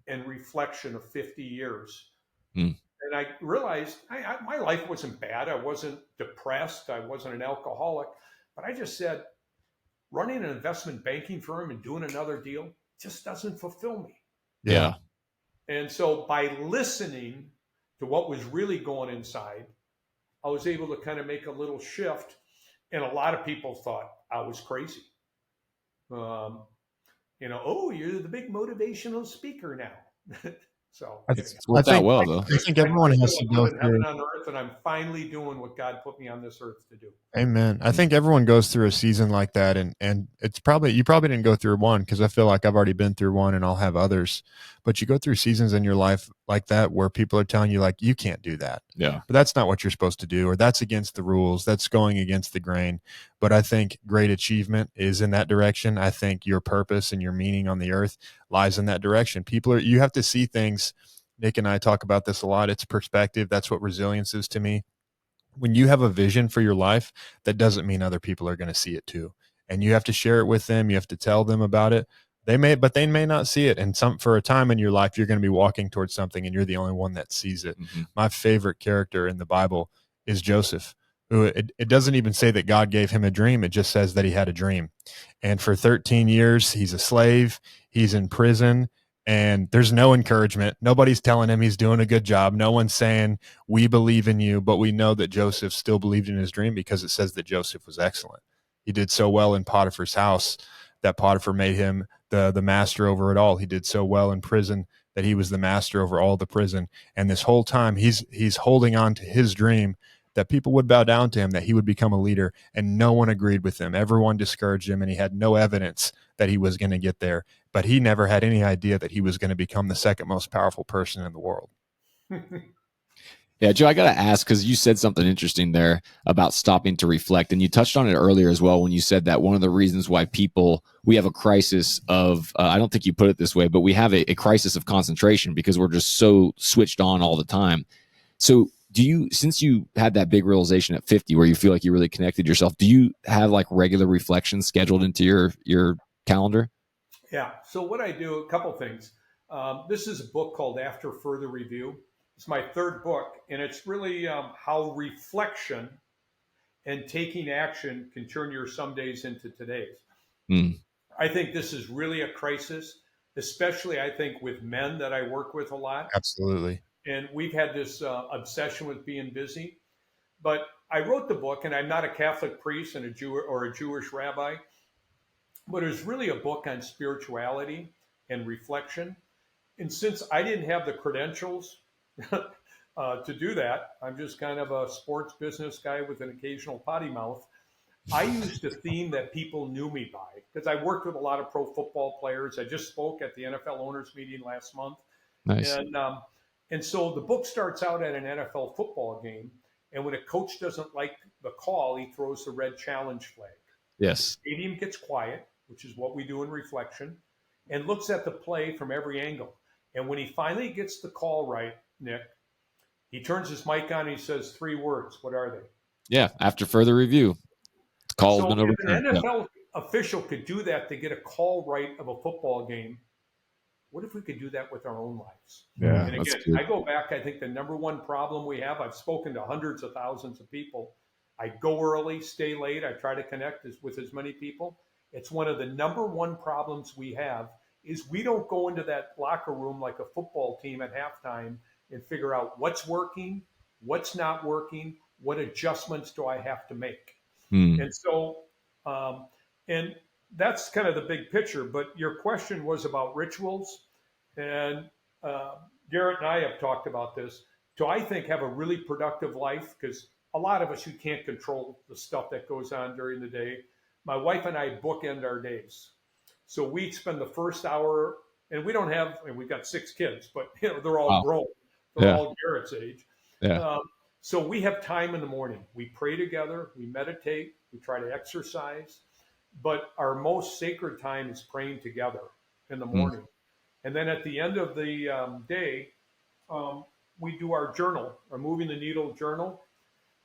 and reflection of 50 years. And I realized my life wasn't bad. I wasn't depressed. I wasn't an alcoholic. But I just said, running an investment banking firm and doing another deal just doesn't fulfill me. Yeah. And so by listening to what was really going inside, I was able to kind of make a little shift. And a lot of people thought I was crazy. Oh, you're the big motivational speaker now. So it's worked out well, though. I think everyone has to go through heaven on earth, and I'm finally doing what God put me on this earth to do. Amen. I think everyone goes through a season like that, and it's probably you didn't go through one, because I feel like I've already been through one, and I'll have others. But you go through seasons in your life like that where people are telling you, like, you can't do that. Yeah. But that's not what you're supposed to do, or that's against the rules. That's going against the grain. But I think great achievement is in that direction. I think your purpose and your meaning on the earth lies in that direction. You have to see things. Nick and I talk about this a lot. It's perspective. That's what resilience is to me. When you have a vision for your life, that doesn't mean other people are going to see it too. And you have to share it with them. You have to tell them about it. They may not see it. And for a time in your life, you're going to be walking towards something and you're the only one that sees it. Mm-hmm. My favorite character in the Bible is Joseph, who it doesn't even say that God gave him a dream. It just says that he had a dream. And for 13 years, he's a slave. He's in prison. And there's no encouragement. Nobody's telling him he's doing a good job. No one's saying, we believe in you. But we know that Joseph still believed in his dream, because it says that Joseph was excellent. He did so well in Potiphar's house that Potiphar made him the master over it all. He did so well in prison that he was the master over all the prison. And this whole time he's holding on to his dream, that people would bow down to him, that he would become a leader, and no one agreed with him. Everyone discouraged him, and he had no evidence that he was going to get there. But he never had any idea that he was going to become the second most powerful person in the world. Yeah, Joe, I got to ask, because you said something interesting there about stopping to reflect. And you touched on it earlier as well when you said that one of the reasons why we have a crisis of, I don't think you put it this way, but we have a crisis of concentration because we're just so switched on all the time. So since you had that big realization at 50 where you feel like you really connected yourself, do you have like regular reflections scheduled into your calendar? Yeah. So what I do, a couple things. This is a book called After Further Review. It's my third book, and it's really how reflection and taking action can turn your some days into today's. I think this is really a crisis, especially I think with men that I work with a lot. Absolutely. And we've had this obsession with being busy. But I wrote the book, and I'm not a Catholic priest and a Jewish rabbi, but it's really a book on spirituality and reflection. And since I didn't have the credentials to do that, I'm just kind of a sports business guy with an occasional potty mouth. I used a theme that people knew me by, because I worked with a lot of pro football players. I just spoke at the NFL owners meeting last month. Nice. And so the book starts out at an NFL football game, and when a coach doesn't like the call, he throws the red challenge flag. Yes. The stadium gets quiet, which is what we do in reflection, and looks at the play from every angle. And when he finally gets the call right, Nick, he turns his mic on and he says 3 words. What are they? Yeah, after further review. The call's been overturned. If an NFL official could do that to get a call right of a football game, what if we could do that with our own lives? Yeah, and again, I go back, I think the number one problem we have, I've spoken to hundreds of thousands of people. I go early, stay late. I try to connect with as many people. It's one of the number one problems we have is we don't go into that locker room like a football team at halftime and figure out what's working, what's not working, what adjustments do I have to make? And so, and that's kind of the big picture, but your question was about rituals, and Garrett and I have talked about this. So I think have a really productive life, because a lot of us, you can't control the stuff that goes on during the day. My wife and I bookend our days. So we spend the first hour, and we don't have, and we've got 6 kids, but they're all grown. They're all Garrett's age. Yeah. So we have time in the morning. We pray together, we meditate, we try to exercise. But our most sacred time is praying together in the morning. And then at the end of the day, we do our journal, our moving the needle journal,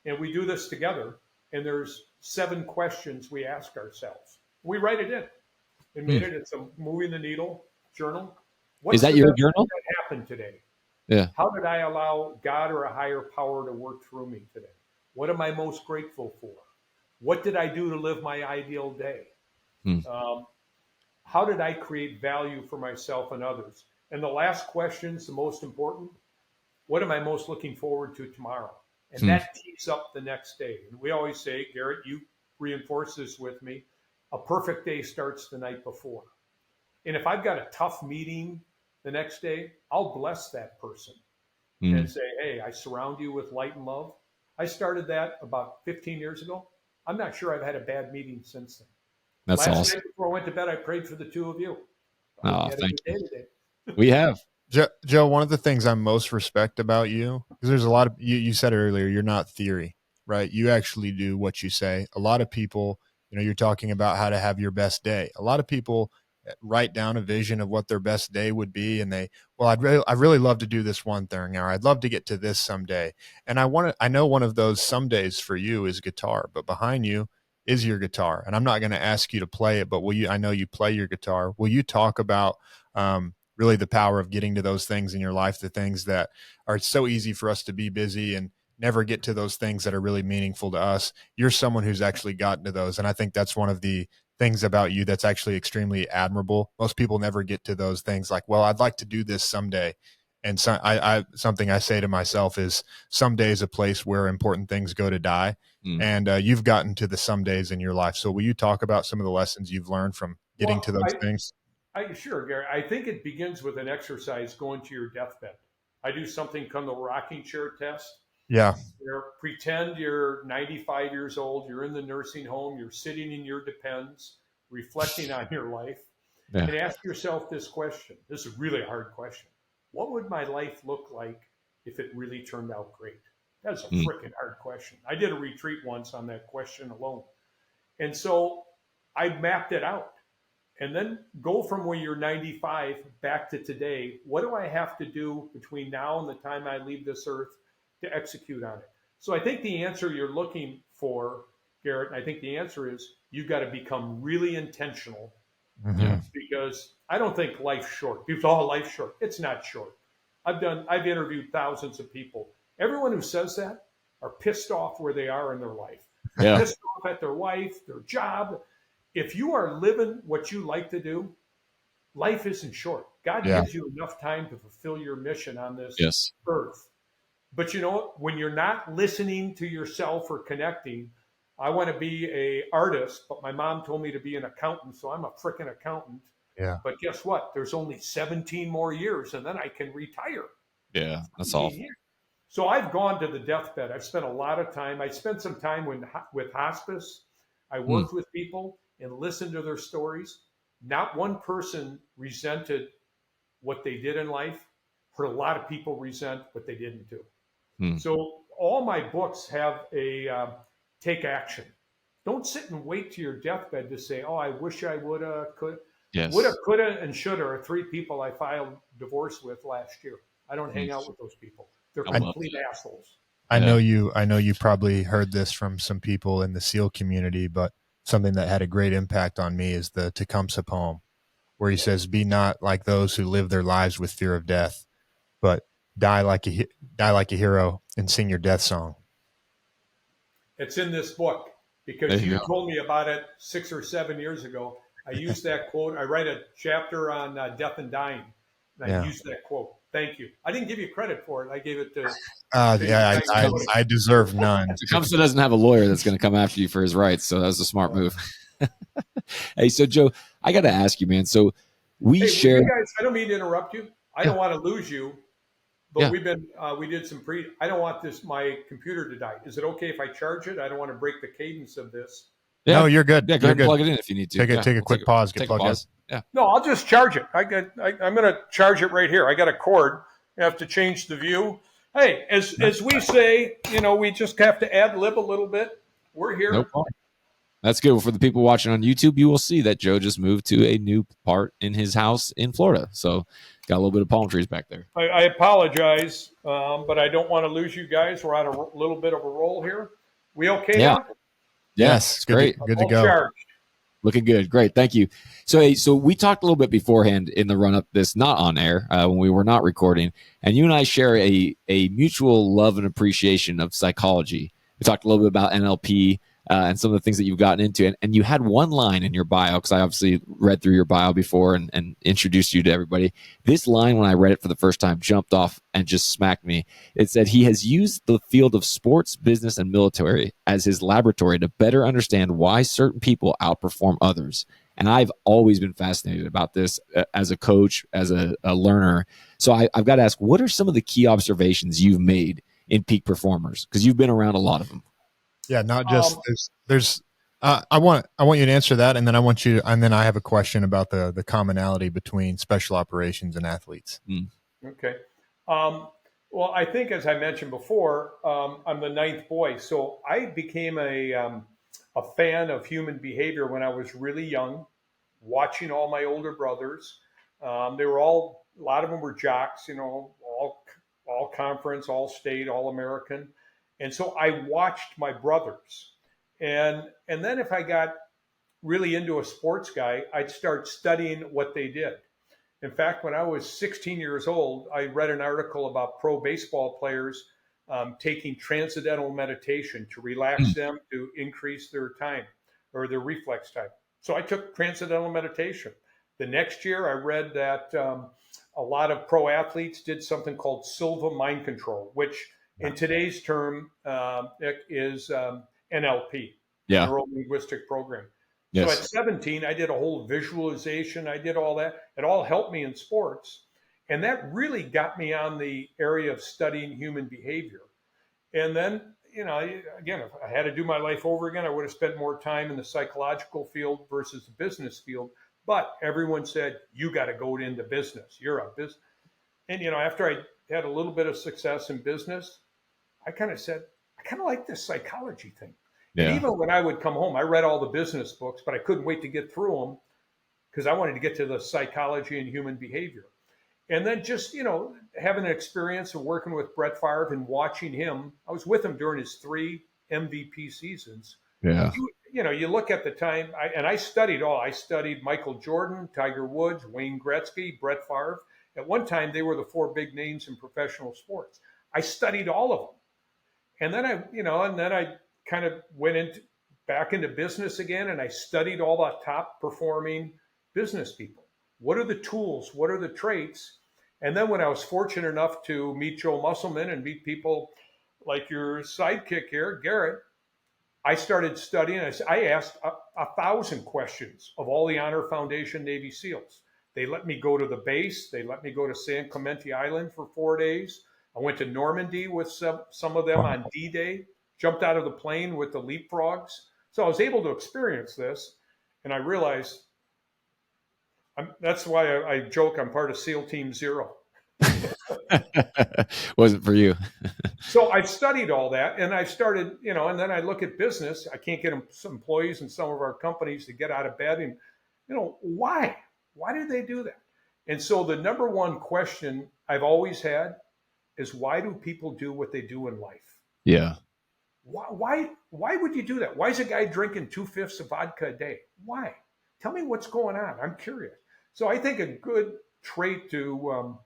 and we do this together. And there's 7 questions we ask ourselves. We write it in and made it. It's a moving the needle journal. Is that your journal? That happened today? Yeah. How did I allow God or a higher power to work through me today? What am I most grateful for? What did I do to live my ideal day? How did I create value for myself and others? And the last question is the most important. What am I most looking forward to tomorrow? And that tees up the next day. And we always say, Garrett, you reinforce this with me, a perfect day starts the night before. And if I've got a tough meeting the next day, I'll bless that person and say, hey, I surround you with light and love. I started that about 15 years ago. I'm not sure I've had a bad meeting since then. That's Last awesome. night before I went to bed, I prayed for the 2 of you. Oh, thank you. We have. Joe, one of the things I most respect about you, because there's a lot of, you said it earlier, you're not theory, right? You actually do what you say. A lot of people, you're talking about how to have your best day. A lot of people write down a vision of what their best day would be. And I'd really love to do this one thing, or I'd love to get to this someday. And I know one of those somedays for you is guitar, but behind you is your guitar. And I'm not going to ask you to play it, but I know you play your guitar. Will you talk about, really the power of getting to those things in your life, the things that are so easy for us to be busy and never get to those things that are really meaningful to us? You're someone who's actually gotten to those. And I think that's one of the things about you that's actually extremely admirable. Most people never get to those things like, well, I'd like to do this someday. And so something I say to myself is someday is a place where important things go to die. And you've gotten to the some days in your life. So will you talk about some of the lessons you've learned from getting to those things? Sure, Gary. I think it begins with an exercise going to your deathbed. I do something called the rocking chair test. Yeah. Pretend you're 95 years old, you're in the nursing home, you're sitting in your Depends, reflecting on your life, and ask yourself this question. This is really a hard question. What would my life look like if it really turned out great? That's a freaking hard question. I did a retreat once on that question alone. And so I mapped it out. And then go from when you're 95 back to today. What do I have to do between now and the time I leave this earth to execute on it? So I think the answer you're looking for, Garrett, and I think the answer is you've got to become really intentional. Because I don't think life's short. People say, oh, life's short. It's not short. I've interviewed thousands of people. Everyone who says that are pissed off where they are in their life. Pissed off at their wife, their job. If you are living what you like to do, life isn't short. God gives you enough time to fulfill your mission on this earth. But you know what? When you're not listening to yourself or connecting, I want to be an artist, but my mom told me to be an accountant, so I'm a freaking accountant. Yeah. But guess what? There's only 17 more years, and then I can retire. Yeah, that's awful. So I've gone to the deathbed. I've spent a lot of time. I spent some time with hospice. I worked with people and listened to their stories. Not one person resented what they did in life. Heard a lot of people resent what they didn't do. So all my books have a take action. Don't sit and wait to your deathbed to say, oh, I wish I woulda, could. Woulda, coulda, and shoulda are 3 people I filed divorce with last year. I don't hang out with those people. They're complete assholes. I know you probably heard this from some people in the SEAL community, but something that had a great impact on me is the Tecumseh poem, where he says, be not like those who live their lives with fear of death, but die like a hero and sing your death song. It's in this book because you told me about it 6 or 7 years ago. I used that quote. I write a chapter on death and dying, and I used that quote. Thank you. I didn't give you credit for it. I gave it to. I deserve none. Tecumseh doesn't have a lawyer that's going to come after you for his rights, so that was a smart move. Hey, so Joe, I got to ask you, man. So we share. You guys, I don't mean to interrupt you. I don't want to lose you, but we did some I don't want my computer to die. Is it okay if I charge it? I don't want to break the cadence of this. Yeah. No, you're good. Yeah, go ahead and plug it in if you need to. Take a quick pause. Get plugged in. Yeah. No, I'll just charge it. I'm going to charge it right here. I got a cord. You have to change the view. Hey, as we say, we just have to ad lib a little bit. We're here. No problem. That's good. For the people watching on YouTube, you will see that Joe just moved to a new part in his house in Florida. So got a little bit of palm trees back there. I apologize, but I don't want to lose you guys. We're on a little bit of a roll here. We okay now? Yes, great. Good to go. Looking good. Great. Thank you. So we talked a little bit beforehand in the run up this, not on air, when we were not recording, and you and I share a mutual love and appreciation of psychology. We talked a little bit about NLP and some of the things that you've gotten into. And you had one line in your bio, because I obviously read through your bio before and introduced you to everybody. This line, when I read it for the first time, jumped off and just smacked me. It said, he has used the field of sports, business, and military as his laboratory to better understand why certain people outperform others. And I've always been fascinated about this as a coach, as a learner. So I've got to ask, what are some of the key observations you've made in peak performers? Because you've been around a lot of them. Yeah, not just there's. I want you to answer that, and then I have a question about the commonality between special operations and athletes. Okay. Well, I think, as I mentioned before, I'm the ninth boy, so I became a fan of human behavior when I was really young, watching all my older brothers. They were a lot of them were jocks, all conference, all state, all American. And so I watched my brothers. And then if I got really into a sports guy, I'd start studying what they did. In fact, when I was 16 years old, I read an article about pro baseball players taking transcendental meditation to relax them, to increase their time or their reflex time. So I took transcendental meditation. The next year, I read that a lot of pro athletes did something called Silva mind control, which in today's term is NLP, neuro-linguistic programming. Yes. So at 17, I did a whole visualization. I did all that. It all helped me in sports. And that really got me on the area of studying human behavior. And then, again, if I had to do my life over again, I would have spent more time in the psychological field versus the business field. But everyone said, you got to go into business. You're a business. And, after I had a little bit of success in business, I kind of said, I kind of like this psychology thing. Yeah. And even when I would come home, I read all the business books, but I couldn't wait to get through them because I wanted to get to the psychology and human behavior. And then just, having an experience of working with Brett Favre and watching him, I was with him during his 3 MVP seasons. Yeah. You look at the time, I studied all. I studied Michael Jordan, Tiger Woods, Wayne Gretzky, Brett Favre. At one time, they were the 4 big names in professional sports. I studied all of them. And then I kind of went back into business again, and I studied all the top performing business people. What are the tools? What are the traits? And then when I was fortunate enough to meet Joe Musselman and meet people like your sidekick here, Garrett, I started studying. I asked 1,000 questions of all the Honor Foundation Navy SEALs. They let me go to the base. They let me go to San Clemente Island for 4 days. I went to Normandy with some of them on D-Day, jumped out of the plane with the leapfrogs. So I was able to experience this, and I realized that's why I joke I'm part of SEAL Team Zero. Wasn't for you. So I've studied all that, and I started, and then I look at business. I can't get some employees in some of our companies to get out of bed, and, why? Why did they do that? And so the number one question I've always had is, why do people do what they do in life? Yeah. Why would you do that? Why is a guy drinking 2/5 of vodka a day? Why? Tell me what's going on. I'm curious. So I think a good trait to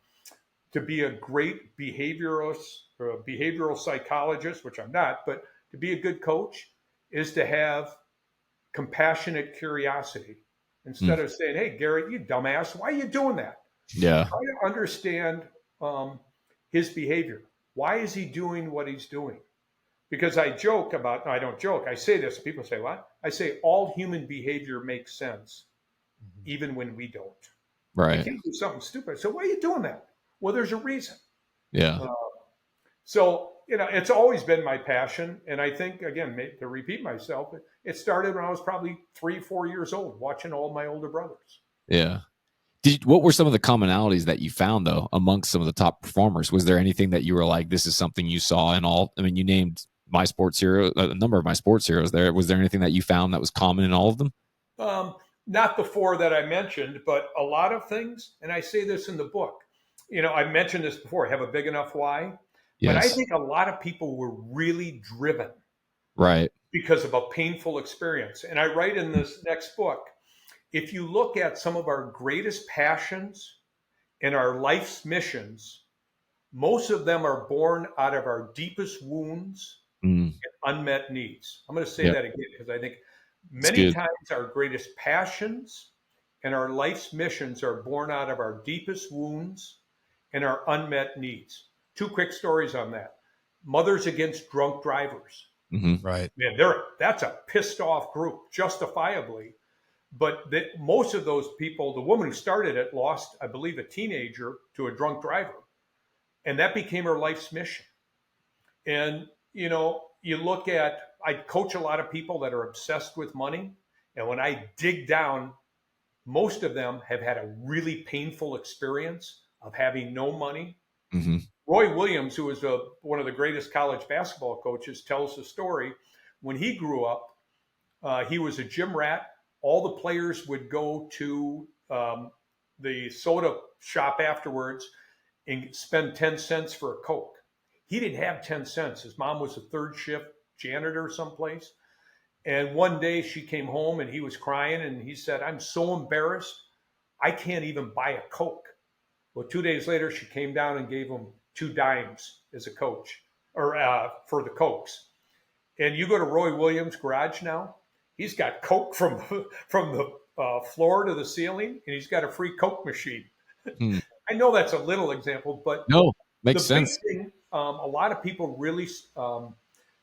be a great behaviorist or a behavioral psychologist, which I'm not, but to be a good coach is to have compassionate curiosity. Instead of saying, hey, Garrett, you dumbass, why are you doing that? Yeah. Try to understand his behavior. Why is he doing what he's doing? Because I don't joke. I say this, people say, what? I say all human behavior makes sense, even when we don't. Right. You can't do something stupid. So why are you doing that? Well, there's a reason. Yeah. So, it's always been my passion. And I think, again, to repeat myself, it started when I was probably 3-4 years old, watching all my older brothers. Yeah. What were some of the commonalities that you found, though, amongst some of the top performers? Was there anything that you were like, this is something you saw in all? I mean, you named my sports hero, a number of my sports heroes there. Was there anything that you found that was common in all of them? Not the four that I mentioned, but a lot of things. And I say this in the book. I mentioned this before, have a big enough why. Yes. But I think a lot of people were really driven. Right. Because of a painful experience. And I write in this next book, if you look at some of our greatest passions and our life's missions, most of them are born out of our deepest wounds and unmet needs. I'm going to say that again because I think many times our greatest passions and our life's missions are born out of our deepest wounds and our unmet needs. 2 quick stories on that. Mothers Against Drunk Drivers. Mm-hmm. Right. Man, that's a pissed off group, justifiably. But most of those people, the woman who started it lost, I believe, a teenager to a drunk driver. And that became her life's mission. And, you look at, I coach a lot of people that are obsessed with money. And when I dig down, most of them have had a really painful experience of having no money. Mm-hmm. Roy Williams, who was one of the greatest college basketball coaches, tells the story. When he grew up, he was a gym rat. All the players would go to the soda shop afterwards and spend 10 cents for a Coke. He didn't have 10 cents. His mom was a third shift janitor someplace. And one day she came home and he was crying and he said, "I'm so embarrassed. I can't even buy a Coke." Well, 2 days later, she came down and gave him 2 dimes as a coach or for the Cokes. And you go to Roy Williams' garage now, he's got Coke from the floor to the ceiling, and he's got a free Coke machine. I know that's a little example, but no, makes sense. Thing, a lot of people really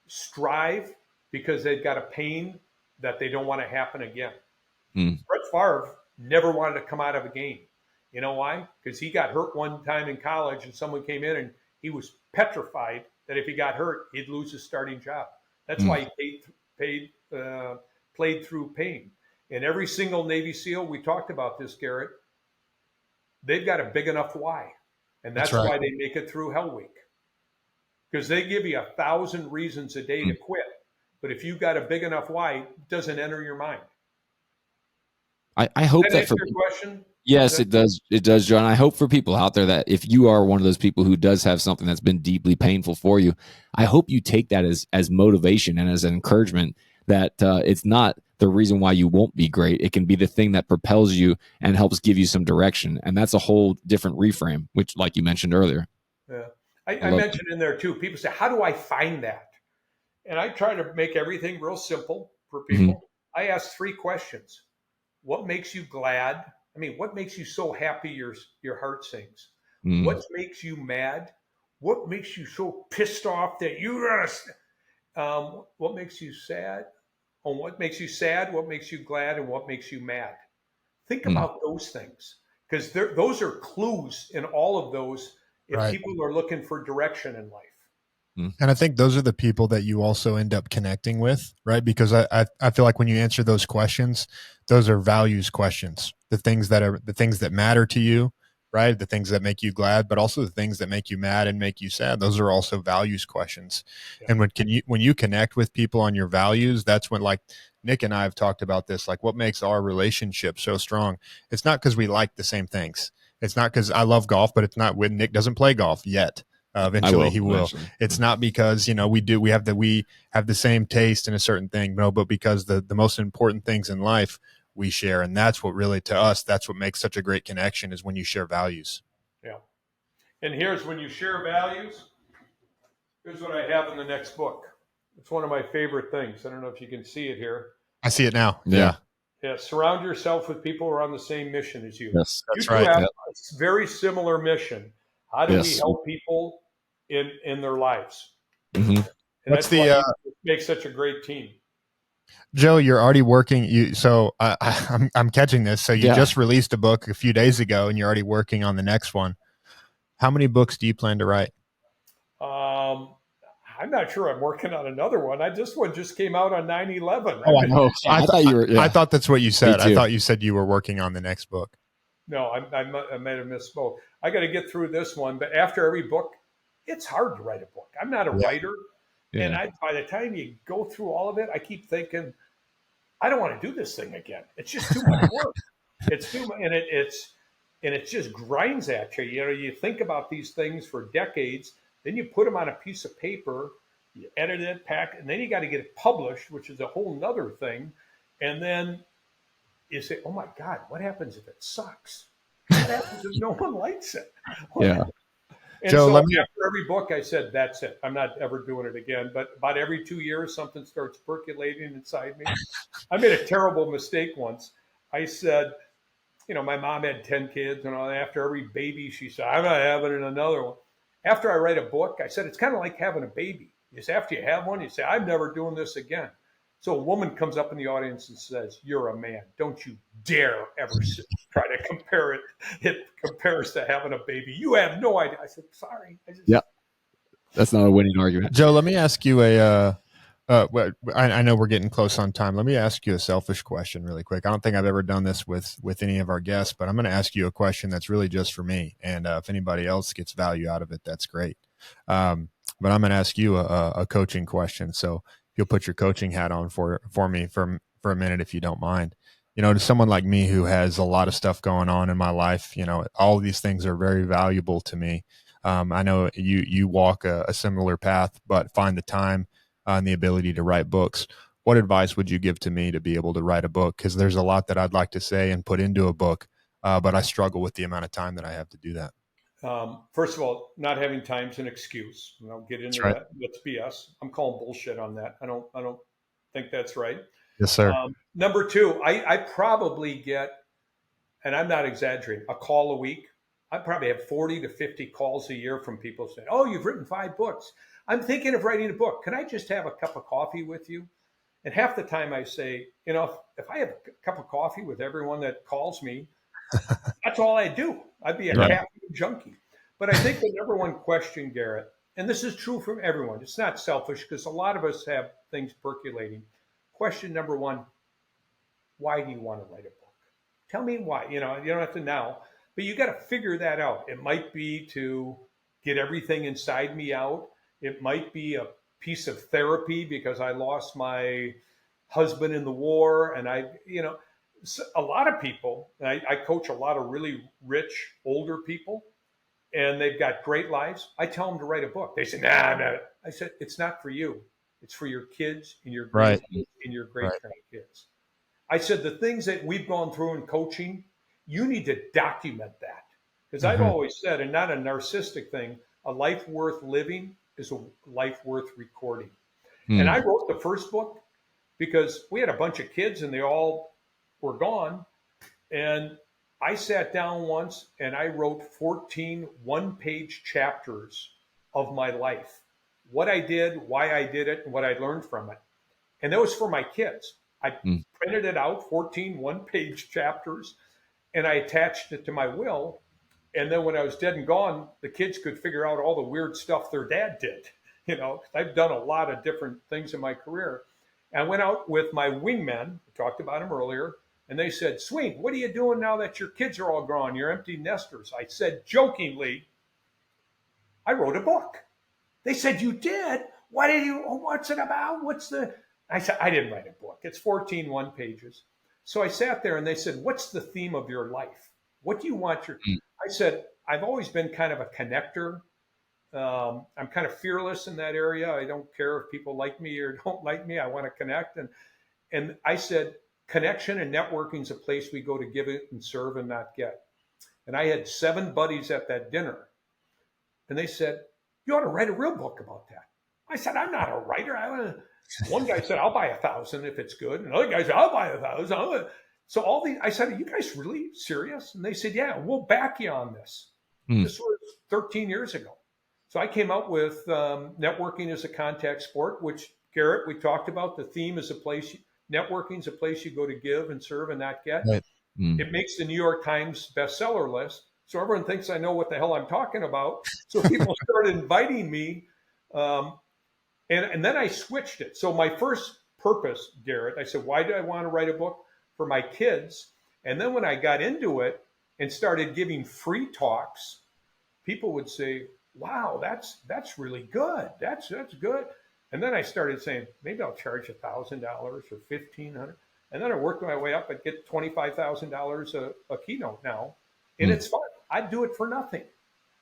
strive because they've got a pain that they don't want to happen again. Brett Favre never wanted to come out of a game. You know why? Because he got hurt one time in college and someone came in and he was petrified that if he got hurt, he'd lose his starting job. That's why he played through pain. And every single Navy SEAL, we talked about this, Garrett, they've got a big enough why. And that's right. Why they make it through Hell Week. Because they give you 1,000 reasons a day to quit. But if you've got a big enough why, it doesn't enter your mind. I hope that for your question? Yes, it does. It does, John. I hope for people out there that if you are one of those people who does have something that's been deeply painful for you, I hope you take that as motivation and as an encouragement that it's not the reason why you won't be great. It can be the thing that propels you and helps give you some direction. And that's a whole different reframe, which like you mentioned earlier. Yeah. I mentioned in there too, people say, how do I find that? And I try to make everything real simple for people. I ask 3 questions. What makes you glad? I mean, what makes you so happy your heart sings? What makes you mad? What makes you so pissed off that you gotta? What makes you sad? What makes you sad? What makes you glad? And what makes you mad? Think about those things because those are clues in all of those. If people are looking for direction in life. And I think those are the people that you also end up connecting with, right? Because I feel like when you answer those questions, those are values questions. The things that matter to you, right? The things that make you glad, but also the things that make you mad and make you sad. Those are also values questions. Yeah. And when you connect with people on your values, that's when, like Nick and I have talked about this, like what makes our relationship so strong. It's not because we like the same things. It's not because I love golf, but it's not when Nick doesn't play golf yet. Eventually he will. Eventually. It's not because, we have the same taste in a certain thing, but because the most important things in life we share. And that's what really, to us, that's what makes such a great connection is when you share values. Yeah. And here's when you share values. Here's what I have in the next book. It's one of my favorite things. I don't know if you can see it here. I see it now. Yeah. Yeah. Surround yourself with people who are on the same mission as you. Yes, that's right. You have a very similar mission. How do we help people in their lives? And what's why it makes such a great team. Joe, you're already working. So I'm catching this. So you just released a book a few days ago, and you're already working on the next one. How many books do you plan to write? I'm not sure. I'm working on another one. This one just came out on 9/11. Oh, I know. I thought you were. I thought that's what you said. I thought you said you were working on the next book. No, I might have misspoke. I got to get through this one, but after every book, it's hard to write a book. I'm not a writer. And by the time you go through all of it, I keep thinking, I don't want to do this thing again. It's just too much work. It's too much, and it just grinds at you. You know, you think about these things for decades, then you put them on a piece of paper, you edit it, pack it, and then you got to get it published, which is a whole nother thing. And then you say, oh my God, what happens if it sucks? What happens if no one likes it? Yeah. And Joe, so after every book, I said, that's it. I'm not ever doing it again. But about every 2 years, something starts percolating inside me. I made a terrible mistake once. I said, you know, my mom had 10 kids, and after every baby, she said, I'm not having another one. After I write a book, I said, it's kind of like having a baby. You say, after you have one, you say, I'm never doing this again. So a woman comes up in the audience and says, you're a man. Don't you dare ever try to compare it. It compares to having a baby. You have no idea. I said, sorry. Yeah. That's not a winning argument. Joe, let me ask you I know we're getting close on time. Let me ask you a selfish question really quick. I don't think I've ever done this with any of our guests, but I'm going to ask you a question that's really just for me. And if anybody else gets value out of it, that's great. But I'm going to ask you a coaching question. So you'll put your coaching hat on for me for a minute, if you don't mind. You know, to someone like me who has a lot of stuff going on in my life, you know, all of these things are very valuable to me. I know you walk a similar path, but find the time and the ability to write books. What advice would you give to me to be able to write a book? Because there's a lot that I'd like to say and put into a book, but I struggle with the amount of time that I have to do that. First of all, not having time is an excuse. I'll get into that. That's BS. I'm calling bullshit on that. I don't think that's right. Yes, sir. Number two, I probably get, and I'm not exaggerating, a call a week. I probably have 40 to 50 calls a year from people saying, oh, you've written 5 books. I'm thinking of writing a book. Can I just have a cup of coffee with you? And half the time I say, you know, if I have a cup of coffee with everyone that calls me, that's all I do. I'd be a caffeine junkie. But I think the number one question, Garrett, and this is true from everyone, it's not selfish because a lot of us have things percolating. Question number one, why do you want to write a book? Tell me why. You know, you don't have to now, but you got to figure that out. It might be to get everything inside me out. It might be a piece of therapy because I lost my husband in the war. And a lot of people, and I coach a lot of really rich, older people, and they've got great lives. I tell them to write a book. They say, nah, no. I said, it's not for you. It's for your kids and your great and your great grandkids. I said, the things that we've gone through in coaching, you need to document that. Because I've always said, and not a narcissistic thing, a life worth living is a life worth recording. And I wrote the first book because we had a bunch of kids and they all were gone. And I sat down once and I wrote 14 one-page chapters of my life. What I did, why I did it, and what I learned from it. And that was for my kids. I printed it out, 14 one-page chapters, and I attached it to my will. And then when I was dead and gone, the kids could figure out all the weird stuff their dad did. You know, I've done a lot of different things in my career. And I went out with my wingmen, I talked about them earlier, and they said, Sweeney, what are you doing now that your kids are all gone? You're empty nesters. I said, jokingly, I wrote a book. They said, you did? What's it about? I said, I didn't write a book. It's 14 one pages. So I sat there and they said, what's the theme of your life? What do you want I said, I've always been kind of a connector. I'm kind of fearless in that area. I don't care if people like me or don't like me. I want to connect. And I said, connection and networking is a place we go to give it and serve and not get. And I had 7 buddies at that dinner. And they said, you ought to write a real book about that. I said, I'm not a writer. One guy said, I'll buy 1,000 if it's good. Another guy said, I'll buy 1,000. So I said, are you guys really serious? And they said, yeah, we'll back you on this. This was 13 years ago. So I came out with networking as a contact sport, which, Garrett, we talked about. The theme is networking is a place you go to give and serve and not get. Right. It makes the New York Times bestseller list. So everyone thinks I know what the hell I'm talking about. So people started inviting me. And then I switched it. So my first purpose, Garrett, I said, why do I want to write a book? For my kids. And then when I got into it and started giving free talks, people would say, wow, that's really good. That's good. And then I started saying, maybe I'll charge $1,000 or $1,500. And then I worked my way up. I'd get $25,000 a keynote now. And it's fun. I'd do it for nothing.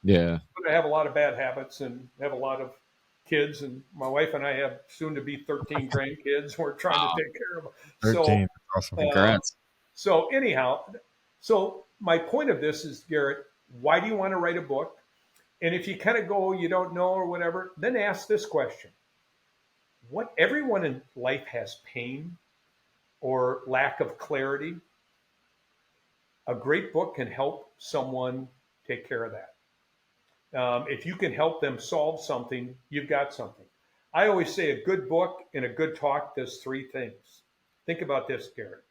Yeah. But I have a lot of bad habits and have a lot of kids. And my wife and I have soon to be 13 grandkids. We're trying to take care of them. 13. Awesome. Congrats. So anyhow, so my point of this is, Garrett, why do you want to write a book? And if you kind of go, you don't know or whatever, then ask this question. Everyone in life has pain or lack of clarity. A great book can help someone take care of that. If you can help them solve something, you've got something. I always say a good book and a good talk does three things. Think about this, Garrett.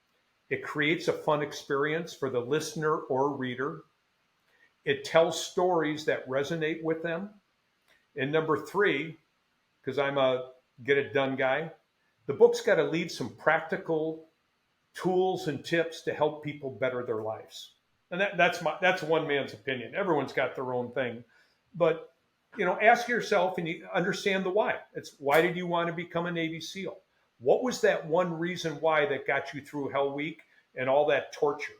It creates a fun experience for the listener or reader. It tells stories that resonate with them. And number three, because I'm a get it done guy, the book's got to leave some practical tools and tips to help people better their lives. And that's one man's opinion. Everyone's got their own thing. But, ask yourself and you understand the why. It's why did you want to become a Navy SEAL? What was that one reason why that got you through Hell Week and all that torture?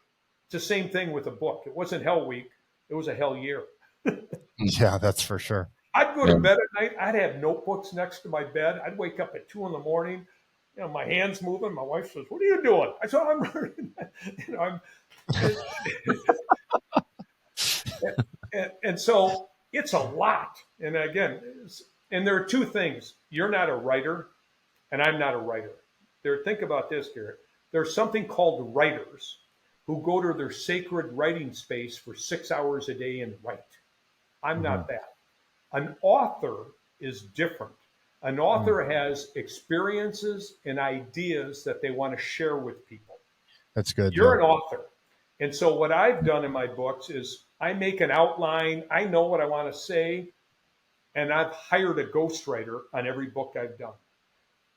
It's the same thing with a book. It wasn't Hell Week. It was a hell year. Yeah, that's for sure. I'd go to bed at night. I'd have notebooks next to my bed. I'd wake up at 2 a.m. My hands moving. My wife says, "What are you doing?" I said, "I'm learning." And so it's a lot. And again, there are two things. You're not a writer, and I'm not a writer. Think about this, Garrett. There's something called writers who go to their sacred writing space for 6 hours a day and write. I'm not that. An author is different. An author has experiences and ideas that they want to share with people. That's good. You're an author. And so what I've done in my books is I make an outline. I know what I want to say. And I've hired a ghostwriter on every book I've done.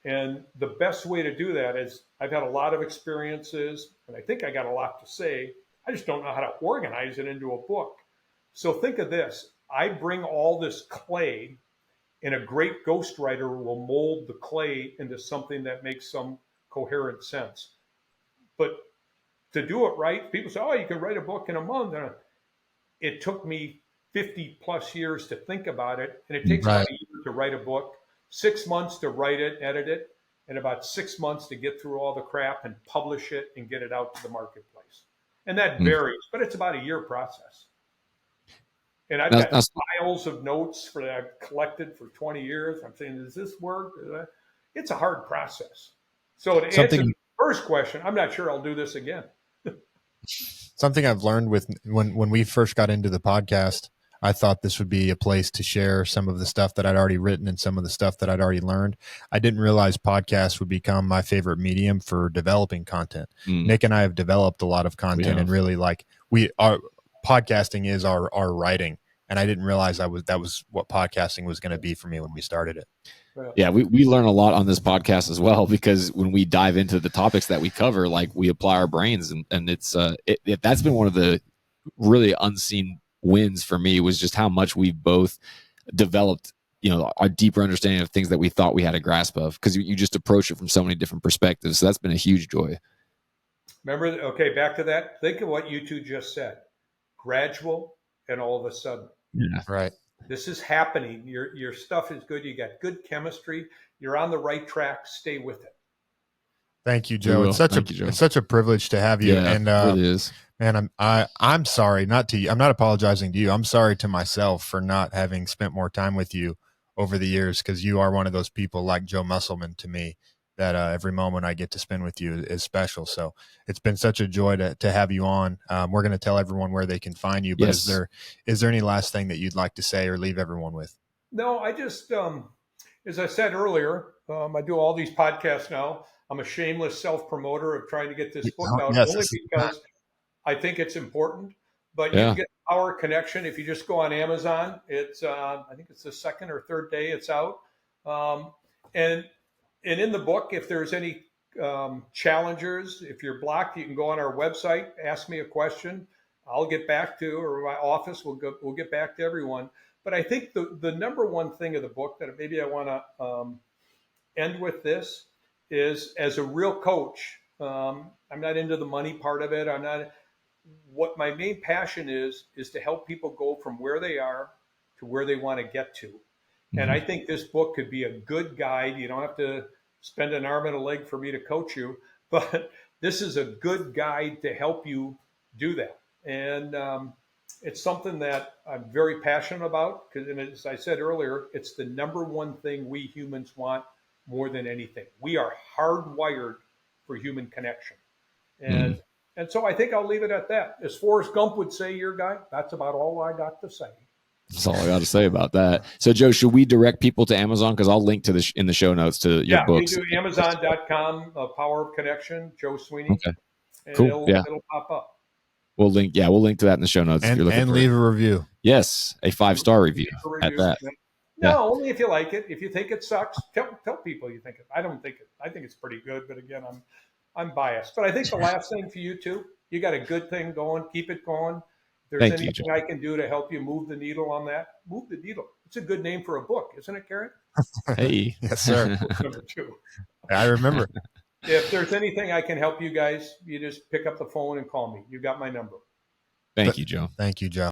And the best way to do that is I've had a lot of experiences, and I think I got a lot to say. I just don't know how to organize it into a book. So think of this. I bring all this clay, and a great ghostwriter will mold the clay into something that makes some coherent sense. But to do it right, people say, "Oh, you can write a book in a month." And it took me 50 plus years to think about it. And it takes about a year to write a book, 6 months to write it, edit it, and about 6 months to get through all the crap and publish it and get it out to the marketplace. And that varies, but it's about a year process. And I've got piles of notes that I've collected for 20 years. I'm saying, does this work? It's a hard process. So to answer the first question, I'm not sure I'll do this again. Something I've learned with when we first got into the podcast, I thought this would be a place to share some of the stuff that I'd already written and some of the stuff that I'd already learned. I didn't realize podcasts would become my favorite medium for developing content. Nick and I have developed a lot of content and really podcasting is our writing. And I didn't realize that was what podcasting was going to be for me when we started it. Yeah, we learn a lot on this podcast as well, because when we dive into the topics that we cover, like we apply our brains, and it's that's been one of the really unseen wins for me, was just how much we've both developed, a deeper understanding of things that we thought we had a grasp of, because you just approach it from so many different perspectives. So that's been a huge joy. Remember, okay, back to that. Think of what you two just said. Gradual and all of a sudden. Yeah, right. This is happening. Your stuff is good. You got good chemistry. You're on the right track. Stay with it. Thank you, Joe. It's such a privilege to have you. Yeah, and it is. Man, I'm sorry, I'm not apologizing to you. I'm sorry to myself for not having spent more time with you over the years, because you are one of those people like Joe Musselman to me that every moment I get to spend with you is special. So it's been such a joy to have you on. We're going to tell everyone where they can find you, but is there any last thing that you'd like to say or leave everyone with? No, I just, as I said earlier, I do all these podcasts now. I'm a shameless self-promoter of trying to get this book out, only because I think it's important. But you can get Our Connection if you just go on Amazon. It's I think it's the second or third day it's out. And in the book, if there's any challengers, if you're blocked, you can go on our website, ask me a question. I'll get back to, or my office will get back to everyone. But I think the number one thing of the book that maybe I want to end with this is, as a real coach, I'm not into the money part of it. What my main passion is to help people go from where they are to where they want to get to. Mm-hmm. And I think this book could be a good guide. You don't have to spend an arm and a leg for me to coach you, but this is a good guide to help you do that. And it's something that I'm very passionate about because, as I said earlier, it's the number one thing we humans want more than anything. We are hardwired for human connection. And so I think I'll leave it at that. As Forrest Gump would say, your guy, that's about all I got to say. That's all I got to say about that. So, Joe, should we direct people to Amazon? Because I'll link to in the show notes to your books. Yeah, you do Amazon.com, Power of Connection, Joe Sweeney. Okay, cool. It'll pop up. We'll link to that in the show notes. And leave a review. Yes, a 5-star review at that. No, only if you like it. If you think it sucks, tell people you think it. I don't think it. I think it's pretty good, but again, I'm biased. But I think the last thing for you too, you got a good thing going. Keep it going. If there's anything I can do to help you move the needle on that, move the needle. It's a good name for a book, isn't it, Karen? Hey. Yes, sir. Number 2. I remember. If there's anything I can help you guys, you just pick up the phone and call me. You got my number. Thank you, Joe. Thank you, Joe.